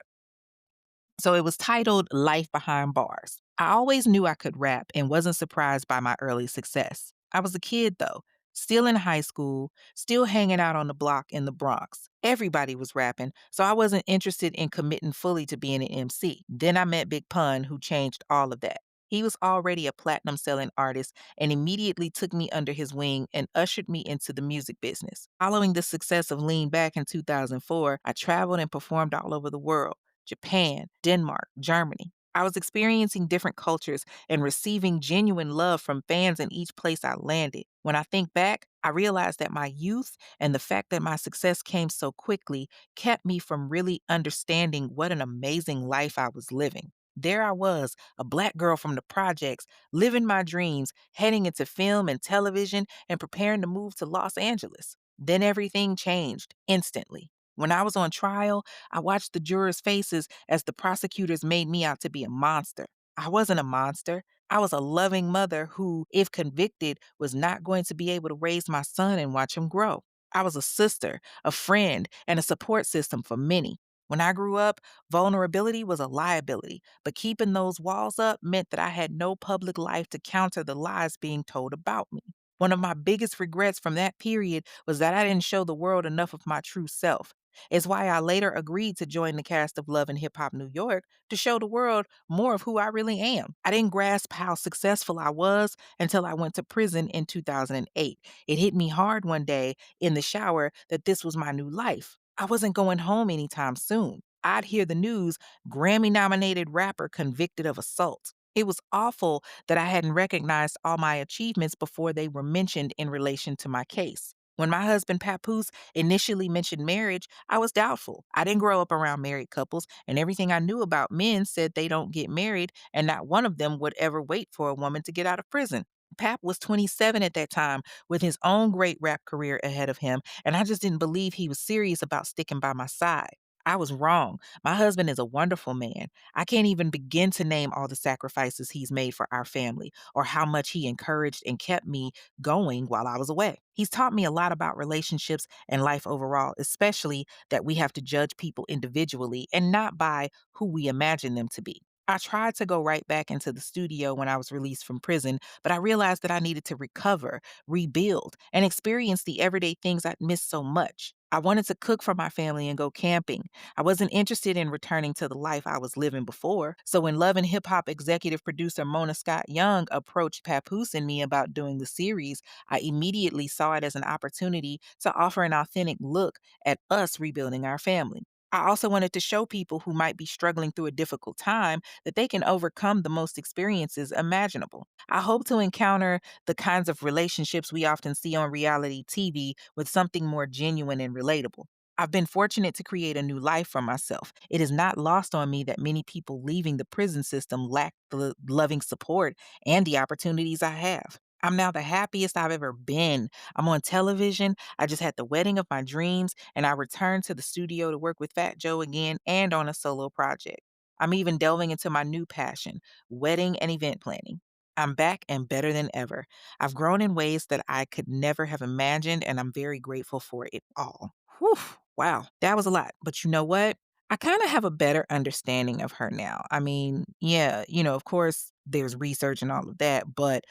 So it was titled Life Behind Bars. I always knew I could rap and wasn't surprised by my early success. I was a kid though, still in high school, still hanging out on the block in the Bronx. Everybody was rapping, so I wasn't interested in committing fully to being an MC. Then I met Big Pun, who changed all of that. He was already a platinum selling artist and immediately took me under his wing and ushered me into the music business. Following the success of Lean Back in 2004, I traveled and performed all over the world. Japan, Denmark, Germany. I was experiencing different cultures and receiving genuine love from fans in each place I landed. When I think back, I realized that my youth and the fact that my success came so quickly kept me from really understanding what an amazing life I was living. There I was, a black girl from the projects, living my dreams, heading into film and television, and preparing to move to Los Angeles. Then everything changed instantly. When I was on trial, I watched the jurors' faces as the prosecutors made me out to be a monster. I wasn't a monster. I was a loving mother who, if convicted, was not going to be able to raise my son and watch him grow. I was a sister, a friend, and a support system for many. When I grew up, vulnerability was a liability, but keeping those walls up meant that I had no public life to counter the lies being told about me. One of my biggest regrets from that period was that I didn't show the world enough of my true self. It's why I later agreed to join the cast of Love and Hip Hop New York to show the world more of who I really am. I didn't grasp how successful I was until I went to prison in 2008. It hit me hard one day in the shower that this was my new life. I wasn't going home anytime soon. I'd hear the news Grammy nominated rapper convicted of assault. It was awful that I hadn't recognized all my achievements before they were mentioned in relation to my case. When my husband Papoose initially mentioned marriage, I was doubtful. I didn't grow up around married couples, and everything I knew about men said they don't get married, and not one of them would ever wait for a woman to get out of prison. Pap was 27 at that time with his own great rap career ahead of him, and I just didn't believe he was serious about sticking by my side. I was wrong. My husband is a wonderful man. I can't even begin to name all the sacrifices he's made for our family or how much he encouraged and kept me going while I was away. He's taught me a lot about relationships and life overall, especially that we have to judge people individually and not by who we imagine them to be. I tried to go right back into the studio when I was released from prison, but I realized that I needed to recover, rebuild, and experience the everyday things I'd missed so much. I wanted to cook for my family and go camping. I wasn't interested in returning to the life I was living before. So when Love and Hip Hop executive producer Mona Scott Young approached Papoose and me about doing the series, I immediately saw it as an opportunity to offer an authentic look at us rebuilding our family. I also wanted to show people who might be struggling through a difficult time that they can overcome the most experiences imaginable. I hope to encounter the kinds of relationships we often see on reality TV with something more genuine and relatable. I've been fortunate to create a new life for myself. It is not lost on me that many people leaving the prison system lack the loving support and the opportunities I have. I'm now the happiest I've ever been. I'm on television. I just had the wedding of my dreams, and I returned to the studio to work with Fat Joe again and on a solo project. I'm even delving into my new passion, wedding and event planning. I'm back and better than ever. I've grown in ways that I could never have imagined, and I'm very grateful for it all. Whew, wow, that was a lot. But you know what? I kind of have a better understanding of her now. I mean, yeah, of course, there's research and all of that, but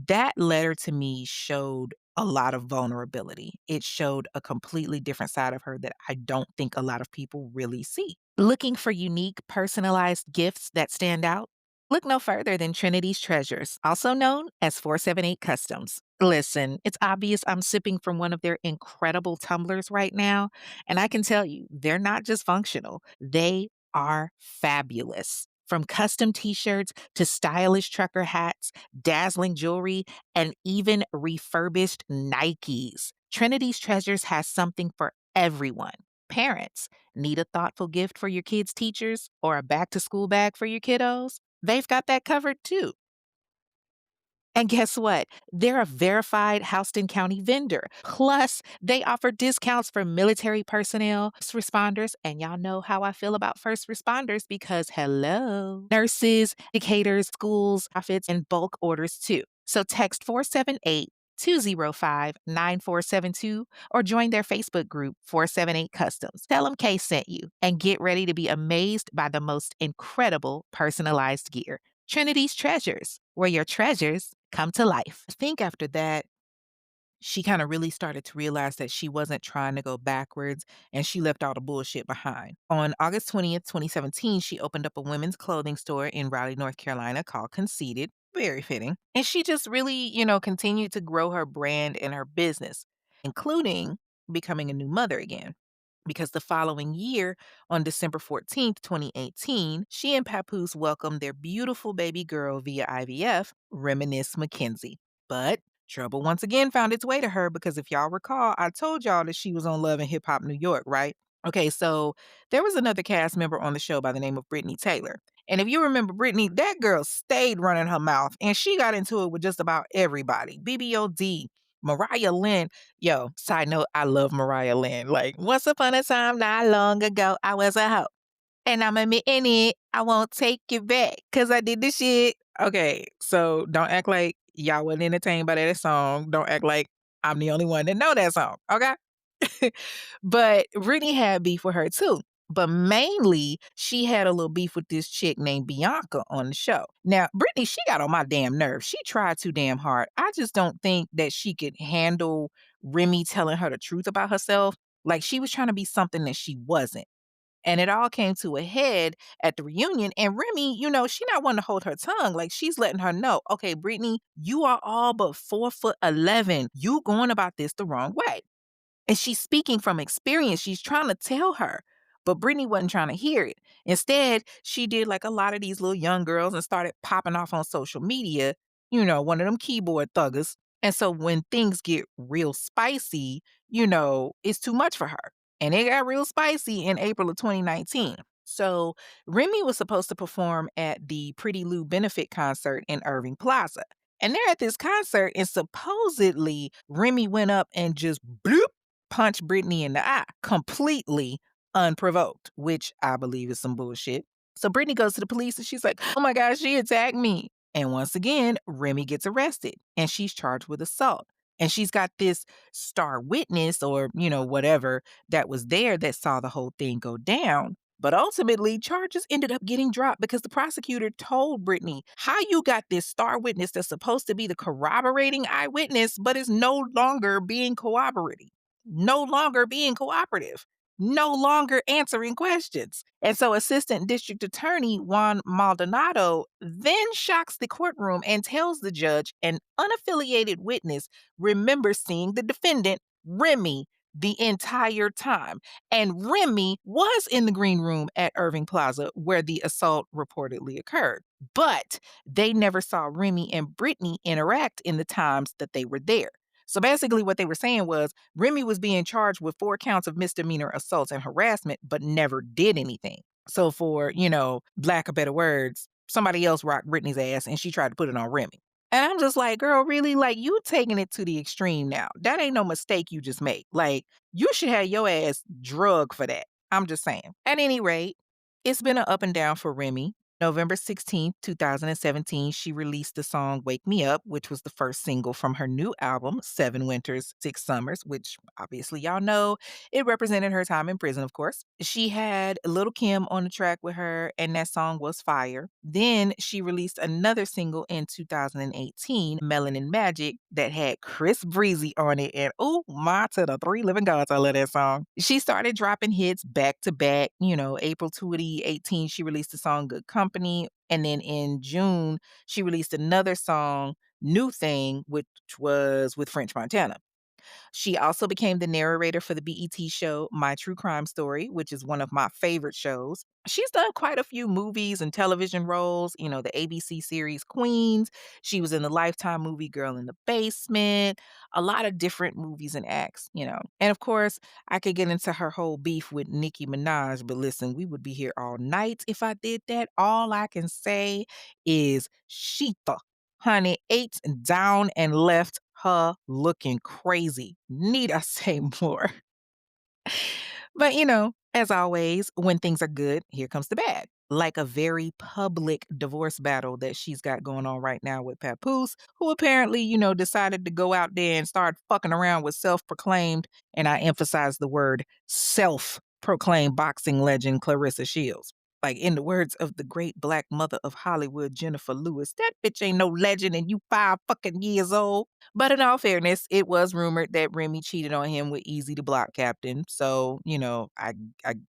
that letter to me showed a lot of vulnerability. It showed a completely different side of her that I don't think a lot of people really see. Looking for unique, personalized gifts that stand out? Look no further than Trinity's Treasures, also known as 478 Customs. Listen, it's obvious I'm sipping from one of their incredible tumblers right now, and I can tell you, they're not just functional, they are fabulous. From custom t shirts to stylish trucker hats, dazzling jewelry, and even refurbished Nikes. Trinity's Treasures has something for everyone. Parents, need a thoughtful gift for your kids' teachers or a back to school bag for your kiddos? They've got that covered too. And guess what? They're a verified Houston County vendor. Plus, they offer discounts for military personnel, first responders, and y'all know how I feel about first responders because hello, nurses, educators, schools, profits, and bulk orders too. So text 478 205 9472 or join their Facebook group 478 Customs. Tell them Kay sent you and get ready to be amazed by the most incredible personalized gear. Trinity's Treasures, where your treasures come to life. I think after that, she kind of really started to realize that she wasn't trying to go backwards and she left all the bullshit behind. On August 20th, 2017, she opened up a women's clothing store in Raleigh, North Carolina called Conceited. Very fitting. And she just really, continued to grow her brand and her business, including becoming a new mother again. Because the following year, on December 14th, 2018, she and Papoose welcomed their beautiful baby girl via IVF, Reminisce Mackenzie. But trouble once again found its way to her because if y'all recall, I told y'all that she was on Love and Hip Hop New York, right? Okay, so there was another cast member on the show by the name of Brittany Taylor. And if you remember Brittany, that girl stayed running her mouth and she got into it with just about everybody. BBOD, Mariah Lynn. Yo, side note, I love Mariah Lynn. Like, once upon a time, not long ago, I was a hoe. And I'm admitting it. I won't take it back because I did the shit. Okay, so don't act like y'all wasn't entertained by that song. Don't act like I'm the only one that know that song, okay? But Brittany had beef with her too. But mainly, she had a little beef with this chick named Bianca on the show. Now, Brittany, she got on my damn nerves. She tried too damn hard. I just don't think that she could handle Remy telling her the truth about herself. Like she was trying to be something that she wasn't. And it all came to a head at the reunion. And Remy, she not wanting to hold her tongue. Like she's letting her know, okay, Brittany, you are all but 4'11". You going about this the wrong way. And she's speaking from experience. She's trying to tell her. But Brittany wasn't trying to hear it. Instead, she did like a lot of these little young girls and started popping off on social media, one of them keyboard thuggers. And so when things get real spicy, it's too much for her. And it got real spicy in April of 2019. So Remy was supposed to perform at the Pretty Lou benefit concert in Irving Plaza. And they're at this concert, and supposedly Remy went up and just bloop punched Brittany in the eye completely unprovoked, which I believe is some bullshit. So Brittany goes to the police and she's like, oh my gosh, she attacked me. And once again, Remy gets arrested and she's charged with assault. And she's got this star witness or, whatever that was there that saw the whole thing go down. But ultimately, charges ended up getting dropped because the prosecutor told Brittany, how you got this star witness that's supposed to be the corroborating eyewitness, but is no longer being corroborating, no longer being cooperative, no longer answering questions. And so Assistant District Attorney Juan Maldonado then shocks the courtroom and tells the judge an unaffiliated witness remembers seeing the defendant, Remy, the entire time. And Remy was in the green room at Irving Plaza where the assault reportedly occurred. But they never saw Remy and Brittany interact in the times that they were there. So basically, what they were saying was Remy was being charged with 4 counts of misdemeanor assaults and harassment, but never did anything. So, for, lack of better words, somebody else rocked Brittany's ass and she tried to put it on Remy. And I'm just like, girl, really? Like, you taking it to the extreme now. That ain't no mistake you just made. Like, you should have your ass drug for that. I'm just saying. At any rate, it's been an up and down for Remy. November 16th, 2017, she released the song Wake Me Up, which was the first single from her new album, 7 Winters, 6 Summers, which obviously y'all know it represented her time in prison, of course. She had Little Kim on the track with her, and that song was fire. Then she released another single in 2018, Melanin Magic, that had Chris Breezy on it. And oh, my to the three living gods, I love that song. She started dropping hits back to back. April 2018, she released the song Good Company. And then in June, she released another song, New Thing, which was with French Montana. She also became the narrator for the BET show My True Crime Story, which is one of my favorite shows. She's done quite a few movies and television roles, the ABC series Queens. She was in the Lifetime movie Girl in the Basement, a lot of different movies and acts. And of course, I could get into her whole beef with Nicki Minaj, but listen, we would be here all night if I did that. All I can say is Sheetha, honey, ate down and left her looking crazy. Need I say more? But, as always, when things are good, here comes the bad. Like a very public divorce battle that she's got going on right now with Papoose, who apparently, decided to go out there and start fucking around with self proclaimed, and I emphasize the word self proclaimed boxing legend Clarissa Shields. Like, in the words of the great black mother of Hollywood, Jennifer Lewis, that bitch ain't no legend and you 5 fucking years old. But in all fairness, it was rumored that Remy cheated on him with Easy the Block Captain. So, I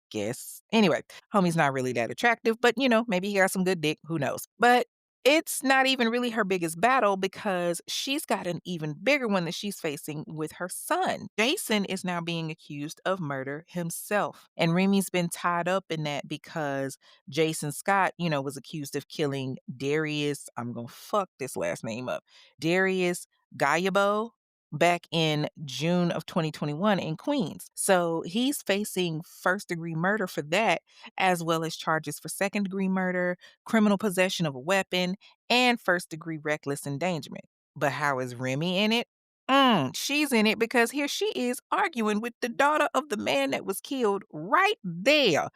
guess. Anyway, homie's not really that attractive, but maybe he got some good dick. Who knows? But it's not even really her biggest battle because she's got an even bigger one that she's facing with her son. Jason is now being accused of murder himself. And Remy's been tied up in that because Jason Scott, was accused of killing Darius. I'm going to fuck this last name up. Darius Gayabo back in June of 2021 in Queens. So he's facing first-degree murder for that, as well as charges for second-degree murder, criminal possession of a weapon, and first-degree reckless endangerment. But how is Remy in it? She's in it because here she is arguing with the daughter of the man that was killed right there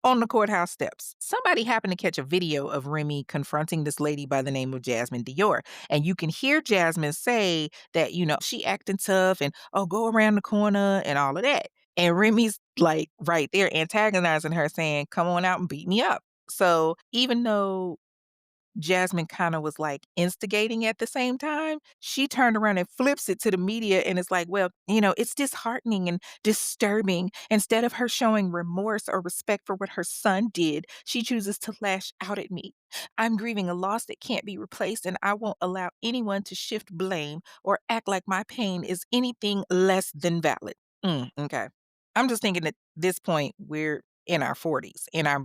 on the courthouse steps. Somebody happened to catch a video of Remy confronting this lady by the name of Jasmine Dior. And you can hear Jasmine say that, she acting tough and, oh, go around the corner and all of that. And Remy's like right there antagonizing her, saying, come on out and beat me up. So even though Jasmine kind of was like instigating at the same time, she turned around and flips it to the media and it's like, well, it's disheartening and disturbing. Instead of her showing remorse or respect for what her son did, she chooses to lash out at me. I'm grieving a loss that can't be replaced, and I won't allow anyone to shift blame or act like my pain is anything less than valid. Okay. I'm just thinking at this point, we're in our 40s, in our,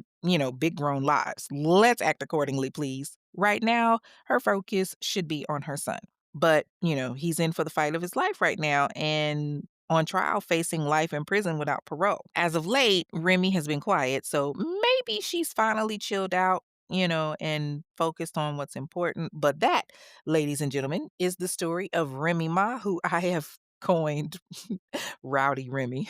big grown lives. Let's act accordingly, please. Right now, her focus should be on her son. But, he's in for the fight of his life right now and on trial facing life in prison without parole. As of late, Remy has been quiet, so maybe she's finally chilled out, and focused on what's important. But that, ladies and gentlemen, is the story of Remy Ma, who I have coined Rowdy Remy.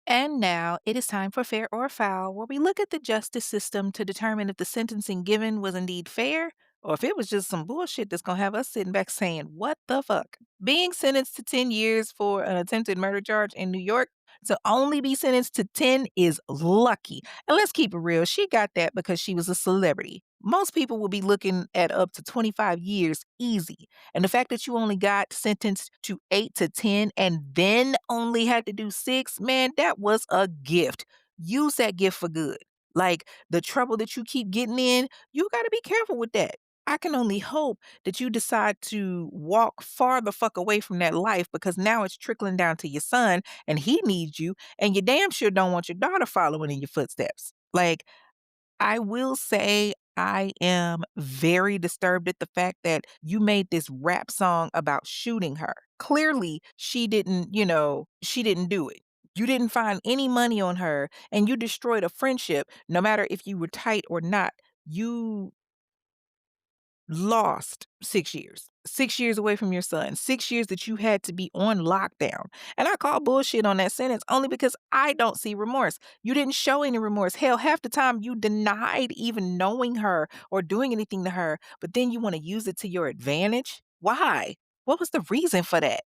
And now it is time for Fair or Foul, where we look at the justice system to determine if the sentencing given was indeed fair or if it was just some bullshit that's going to have us sitting back saying, what the fuck? Being sentenced to 10 years for an attempted murder charge in New York, to only be sentenced to 10 is lucky. And let's keep it real, she got that because she was a celebrity. Most people will be looking at up to 25 years easy. And the fact that you only got sentenced to 8 to 10 and then only had to do 6, man, that was a gift. Use that gift for good. Like the trouble that you keep getting in, you got to be careful with that. I can only hope that you decide to walk far the fuck away from that life because now it's trickling down to your son and he needs you, and you damn sure don't want your daughter following in your footsteps. Like, I will say I am very disturbed at the fact that you made this rap song about shooting her. Clearly, she didn't do it. You didn't find any money on her and you destroyed a friendship, no matter if you were tight or not. You lost 6 years. 6 years away from your son. 6 years that you had to be on lockdown. And I call bullshit on that sentence only because I don't see remorse. You didn't show any remorse. Hell, half the time you denied even knowing her or doing anything to her, but then you wanna use it to your advantage? Why? What was the reason for that?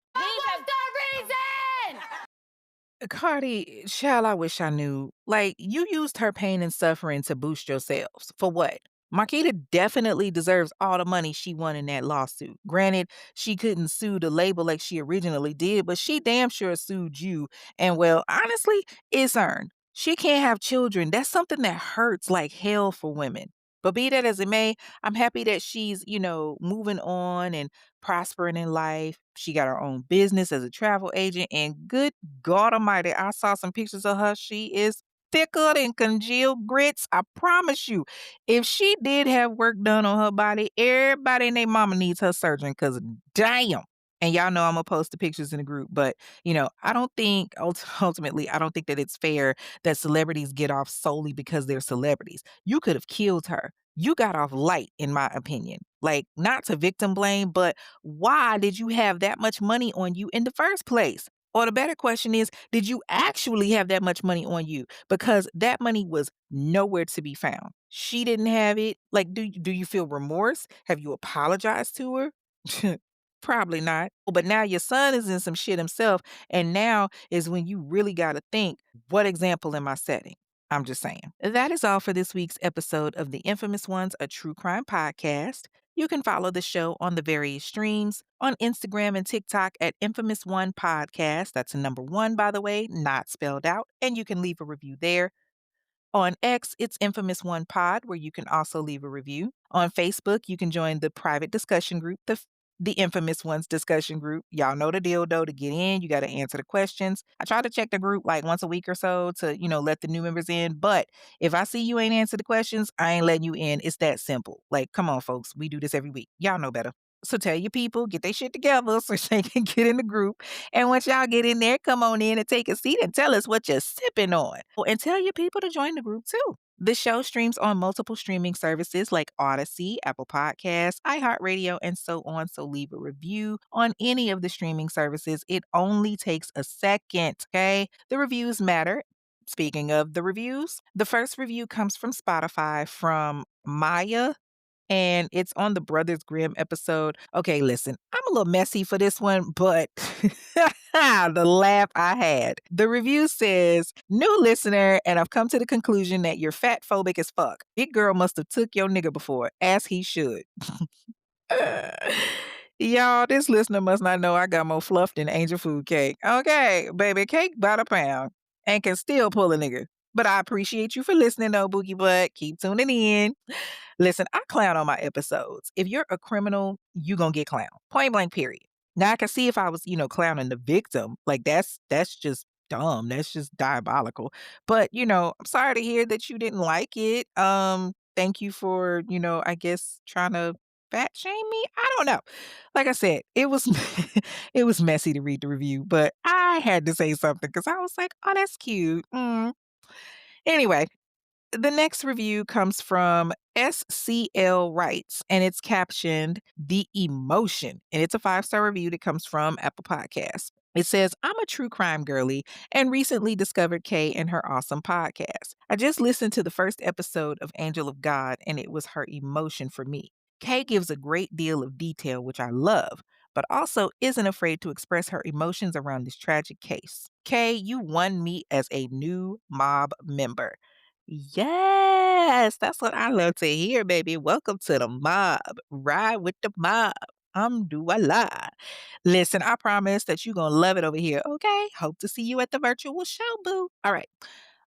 Cardi, child, I wish I knew. Like, you used her pain and suffering to boost your sales. For what? Marquita definitely deserves all the money she won in that lawsuit. Granted, she couldn't sue the label like she originally did, but she damn sure sued you. And well, honestly, it's earned. She can't have children. That's something that hurts like hell for women. But be that as it may, I'm happy that she's, moving on and prospering in life. She got her own business as a travel agent. And good God Almighty, I saw some pictures of her. She is thicker than congealed grits. I promise you. If she did have work done on her body, everybody and their mama needs her surgeon because damn. And y'all know I'm gonna post the pictures in the group, but I don't think ultimately, I don't think that it's fair that celebrities get off solely because they're celebrities. You could have killed her. You got off light, in my opinion. Like, not to victim blame, but why did you have that much money on you in the first place? Or the better question is, did you actually have that much money on you? Because that money was nowhere to be found. She didn't have it. Like, do you feel remorse? Have you apologized to her? Probably not. But now your son is in some shit himself, and now is when you really got to think, what example am I setting? I'm just saying. That is all for this week's episode of The Infamous Ones, a true crime podcast. You can follow the show on the various streams on Instagram and TikTok at Infamous One Podcast. That's a number one, by the way, not spelled out. And you can leave a review there. On X, it's Infamous One Pod, where you can also leave a review. On Facebook, you can join the private discussion group, the Infamous Ones discussion group. Y'all know the deal, though. To get in, you got to answer the questions. I try to check the group like once a week or so to, let the new members in. But if I see you ain't answer the questions, I ain't letting you in. It's that simple. Like, come on, folks. We do this every week. Y'all know better. So tell your people, get their shit together so they can get in the group. And once y'all get in there, come on in and take a seat and tell us what you're sipping on. Oh, and tell your people to join the group too. The show streams on multiple streaming services like Odyssey, Apple Podcasts, iHeartRadio, and so on. So leave a review on any of the streaming services. It only takes a second, okay? The reviews matter. Speaking of the reviews, the first review comes from Spotify from Maya, and it's on the Brothers Grimm episode. Okay, listen, I'm a little messy for this one, but the laugh I had. The review says, new listener, and I've come to the conclusion that you're fat phobic as fuck. Big girl must have took your nigga before, as he should. Y'all, this listener must not know I got more fluff than angel food cake. Okay, baby, cake by the pound and can still pull a nigga. But I appreciate you for listening, though, Boogie Butt. Keep tuning in. Listen, I clown on my episodes. If you're a criminal, you gonna get clowned. Point blank, period. Now I can see if I was, clowning the victim. Like that's just dumb. That's just diabolical. But, I'm sorry to hear that you didn't like it. Thank you for, I guess trying to fat shame me. I don't know. Like I said, it was it was messy to read the review, but I had to say something because I was like, oh, that's cute. Anyway, the next review comes from SCL Writes, and it's captioned The Emotion. And it's a 5-star review that comes from Apple Podcasts. It says, I'm a true crime girly and recently discovered Kay and her awesome podcast. I just listened to the first episode of Angel of God, and it was her emotion for me. Kay gives a great deal of detail, which I love, but also isn't afraid to express her emotions around this tragic case. Kay, you won me as a new mob member. Yes, that's what I love to hear, baby. Welcome to the mob. Ride with the mob. Dua. Listen, I promise that you're going to love it over here, okay? Hope to see you at the virtual show, boo. All right.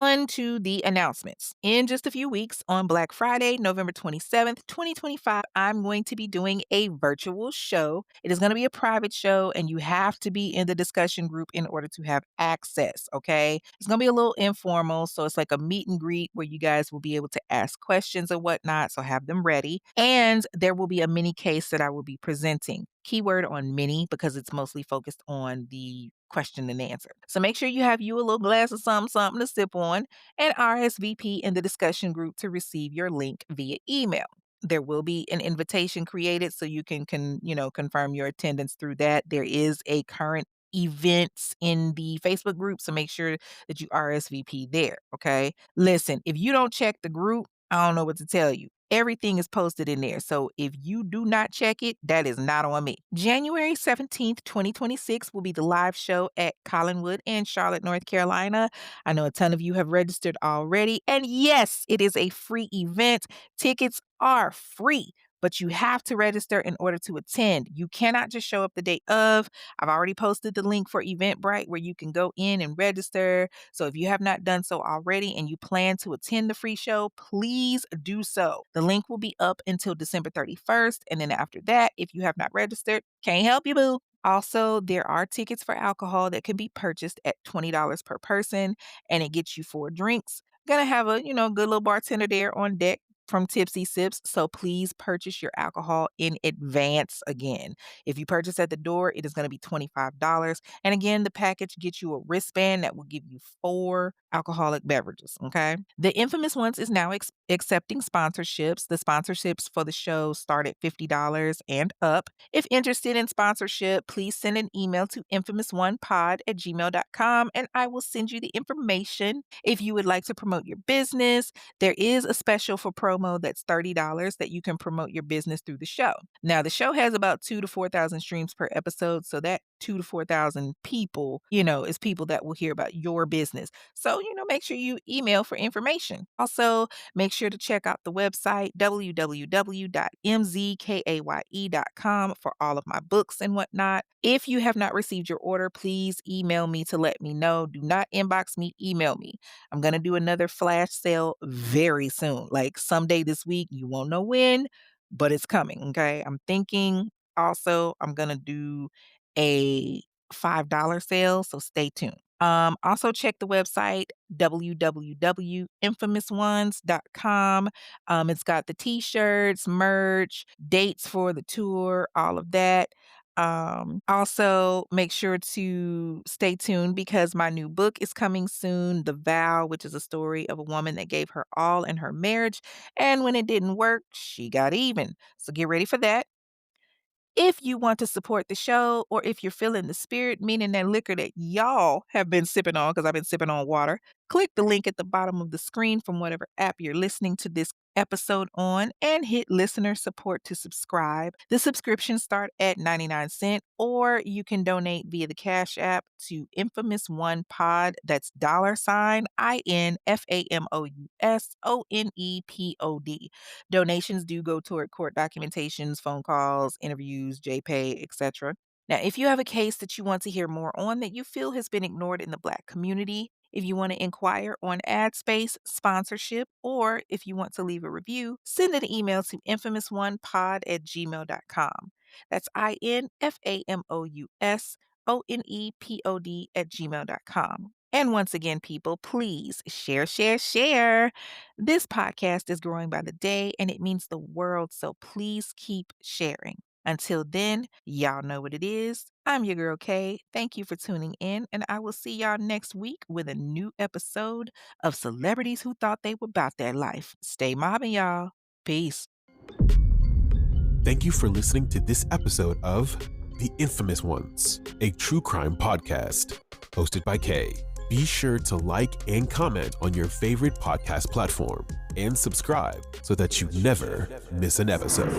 On to the announcements. In just a few weeks, on Black Friday, November 27th, 2025, I'm going to be doing a virtual show. It is going to be a private show, and you have to be in the discussion group in order to have access, okay? It's going to be a little informal, so it's like a meet and greet where you guys will be able to ask questions and whatnot, so have them ready. And there will be a mini case that I will be presenting. Keyword on mini because it's mostly focused on the question and answer. So make sure you have you a little glass of something to sip on and RSVP in the discussion group to receive your link via email. There will be an invitation created so you can confirm your attendance through that. There is a current events in the Facebook group, so make sure that you RSVP there, okay? Listen, if you don't check the group, I don't know what to tell you. Everything is posted in there. So if you do not check it, that is not on me. January 17th, 2026 will be the live show at Collinwood in Charlotte, North Carolina. I know a ton of you have registered already. And yes, it is a free event. Tickets are free, but you have to register in order to attend. You cannot just show up the day of. I've already posted the link for Eventbrite where you can go in and register. So if you have not done so already and you plan to attend the free show, please do so. The link will be up until December 31st. And then after that, if you have not registered, can't help you, boo. Also, there are tickets for alcohol that can be purchased at $20 per person, and it gets you 4 drinks. Gonna have a good little bartender there on deck from Tipsy Sips, so please purchase your alcohol in advance again. If you purchase at the door, it is going to be $25. And again, the package gets you a wristband that will give you 4 alcoholic beverages, okay? The Infamous Ones is now accepting sponsorships. The sponsorships for the show start at $50 and up. If interested in sponsorship, please send an email to infamous1pod@gmail.com and I will send you the information. If you would like to promote your business, there is a special for promo that's $30 that you can promote your business through the show. Now, the show has about 2 to 4,000 streams per episode, so that 2 to 4,000 people, is people that will hear about your business. So, make sure you email for information. Also, make sure to check out the website www.mzkaye.com for all of my books and whatnot. If you have not received your order, please email me to let me know. Do not inbox me, email me. I'm going to do another flash sale very soon, like someday this week. You won't know when, but it's coming, okay? I'm thinking also I'm going to do a $5 sale, so stay tuned. Also check the website www.infamousones.com. It's got the t-shirts, merch, dates for the tour, all of that. Also make sure to stay tuned because my new book is coming soon, The Vow, which is a story of a woman that gave her all in her marriage, and when it didn't work, she got even. So get ready for that. If you want to support the show or if you're feeling the spirit, meaning that liquor that y'all have been sipping on, because I've been sipping on water, click the link at the bottom of the screen from whatever app you're listening to this episode on and hit listener support to subscribe. The subscriptions start at 99 cents, or you can donate via the Cash App to Infamous One Pod. That's $INFAMOUSONEPOD. Donations do go toward court documentations, phone calls, interviews, JPay, etc. Now, if you have a case that you want to hear more on that you feel has been ignored in the Black community, if you want to inquire on ad space, sponsorship, or if you want to leave a review, send an email to infamous1pod@gmail.com. That's INFAMOUSONEPOD@gmail.com. And once again, people, please share, share, share. This podcast is growing by the day and it means the world, so please keep sharing. Until then, y'all know what it is. I'm your girl Kay. Thank you for tuning in, and I will see y'all next week with a new episode of Celebrities Who Thought They Were About That Life. Stay mobbing, y'all. Peace. Thank you for listening to this episode of The Infamous Ones, a true crime podcast hosted by Kay. Be sure to like and comment on your favorite podcast platform and subscribe so that you never miss an episode.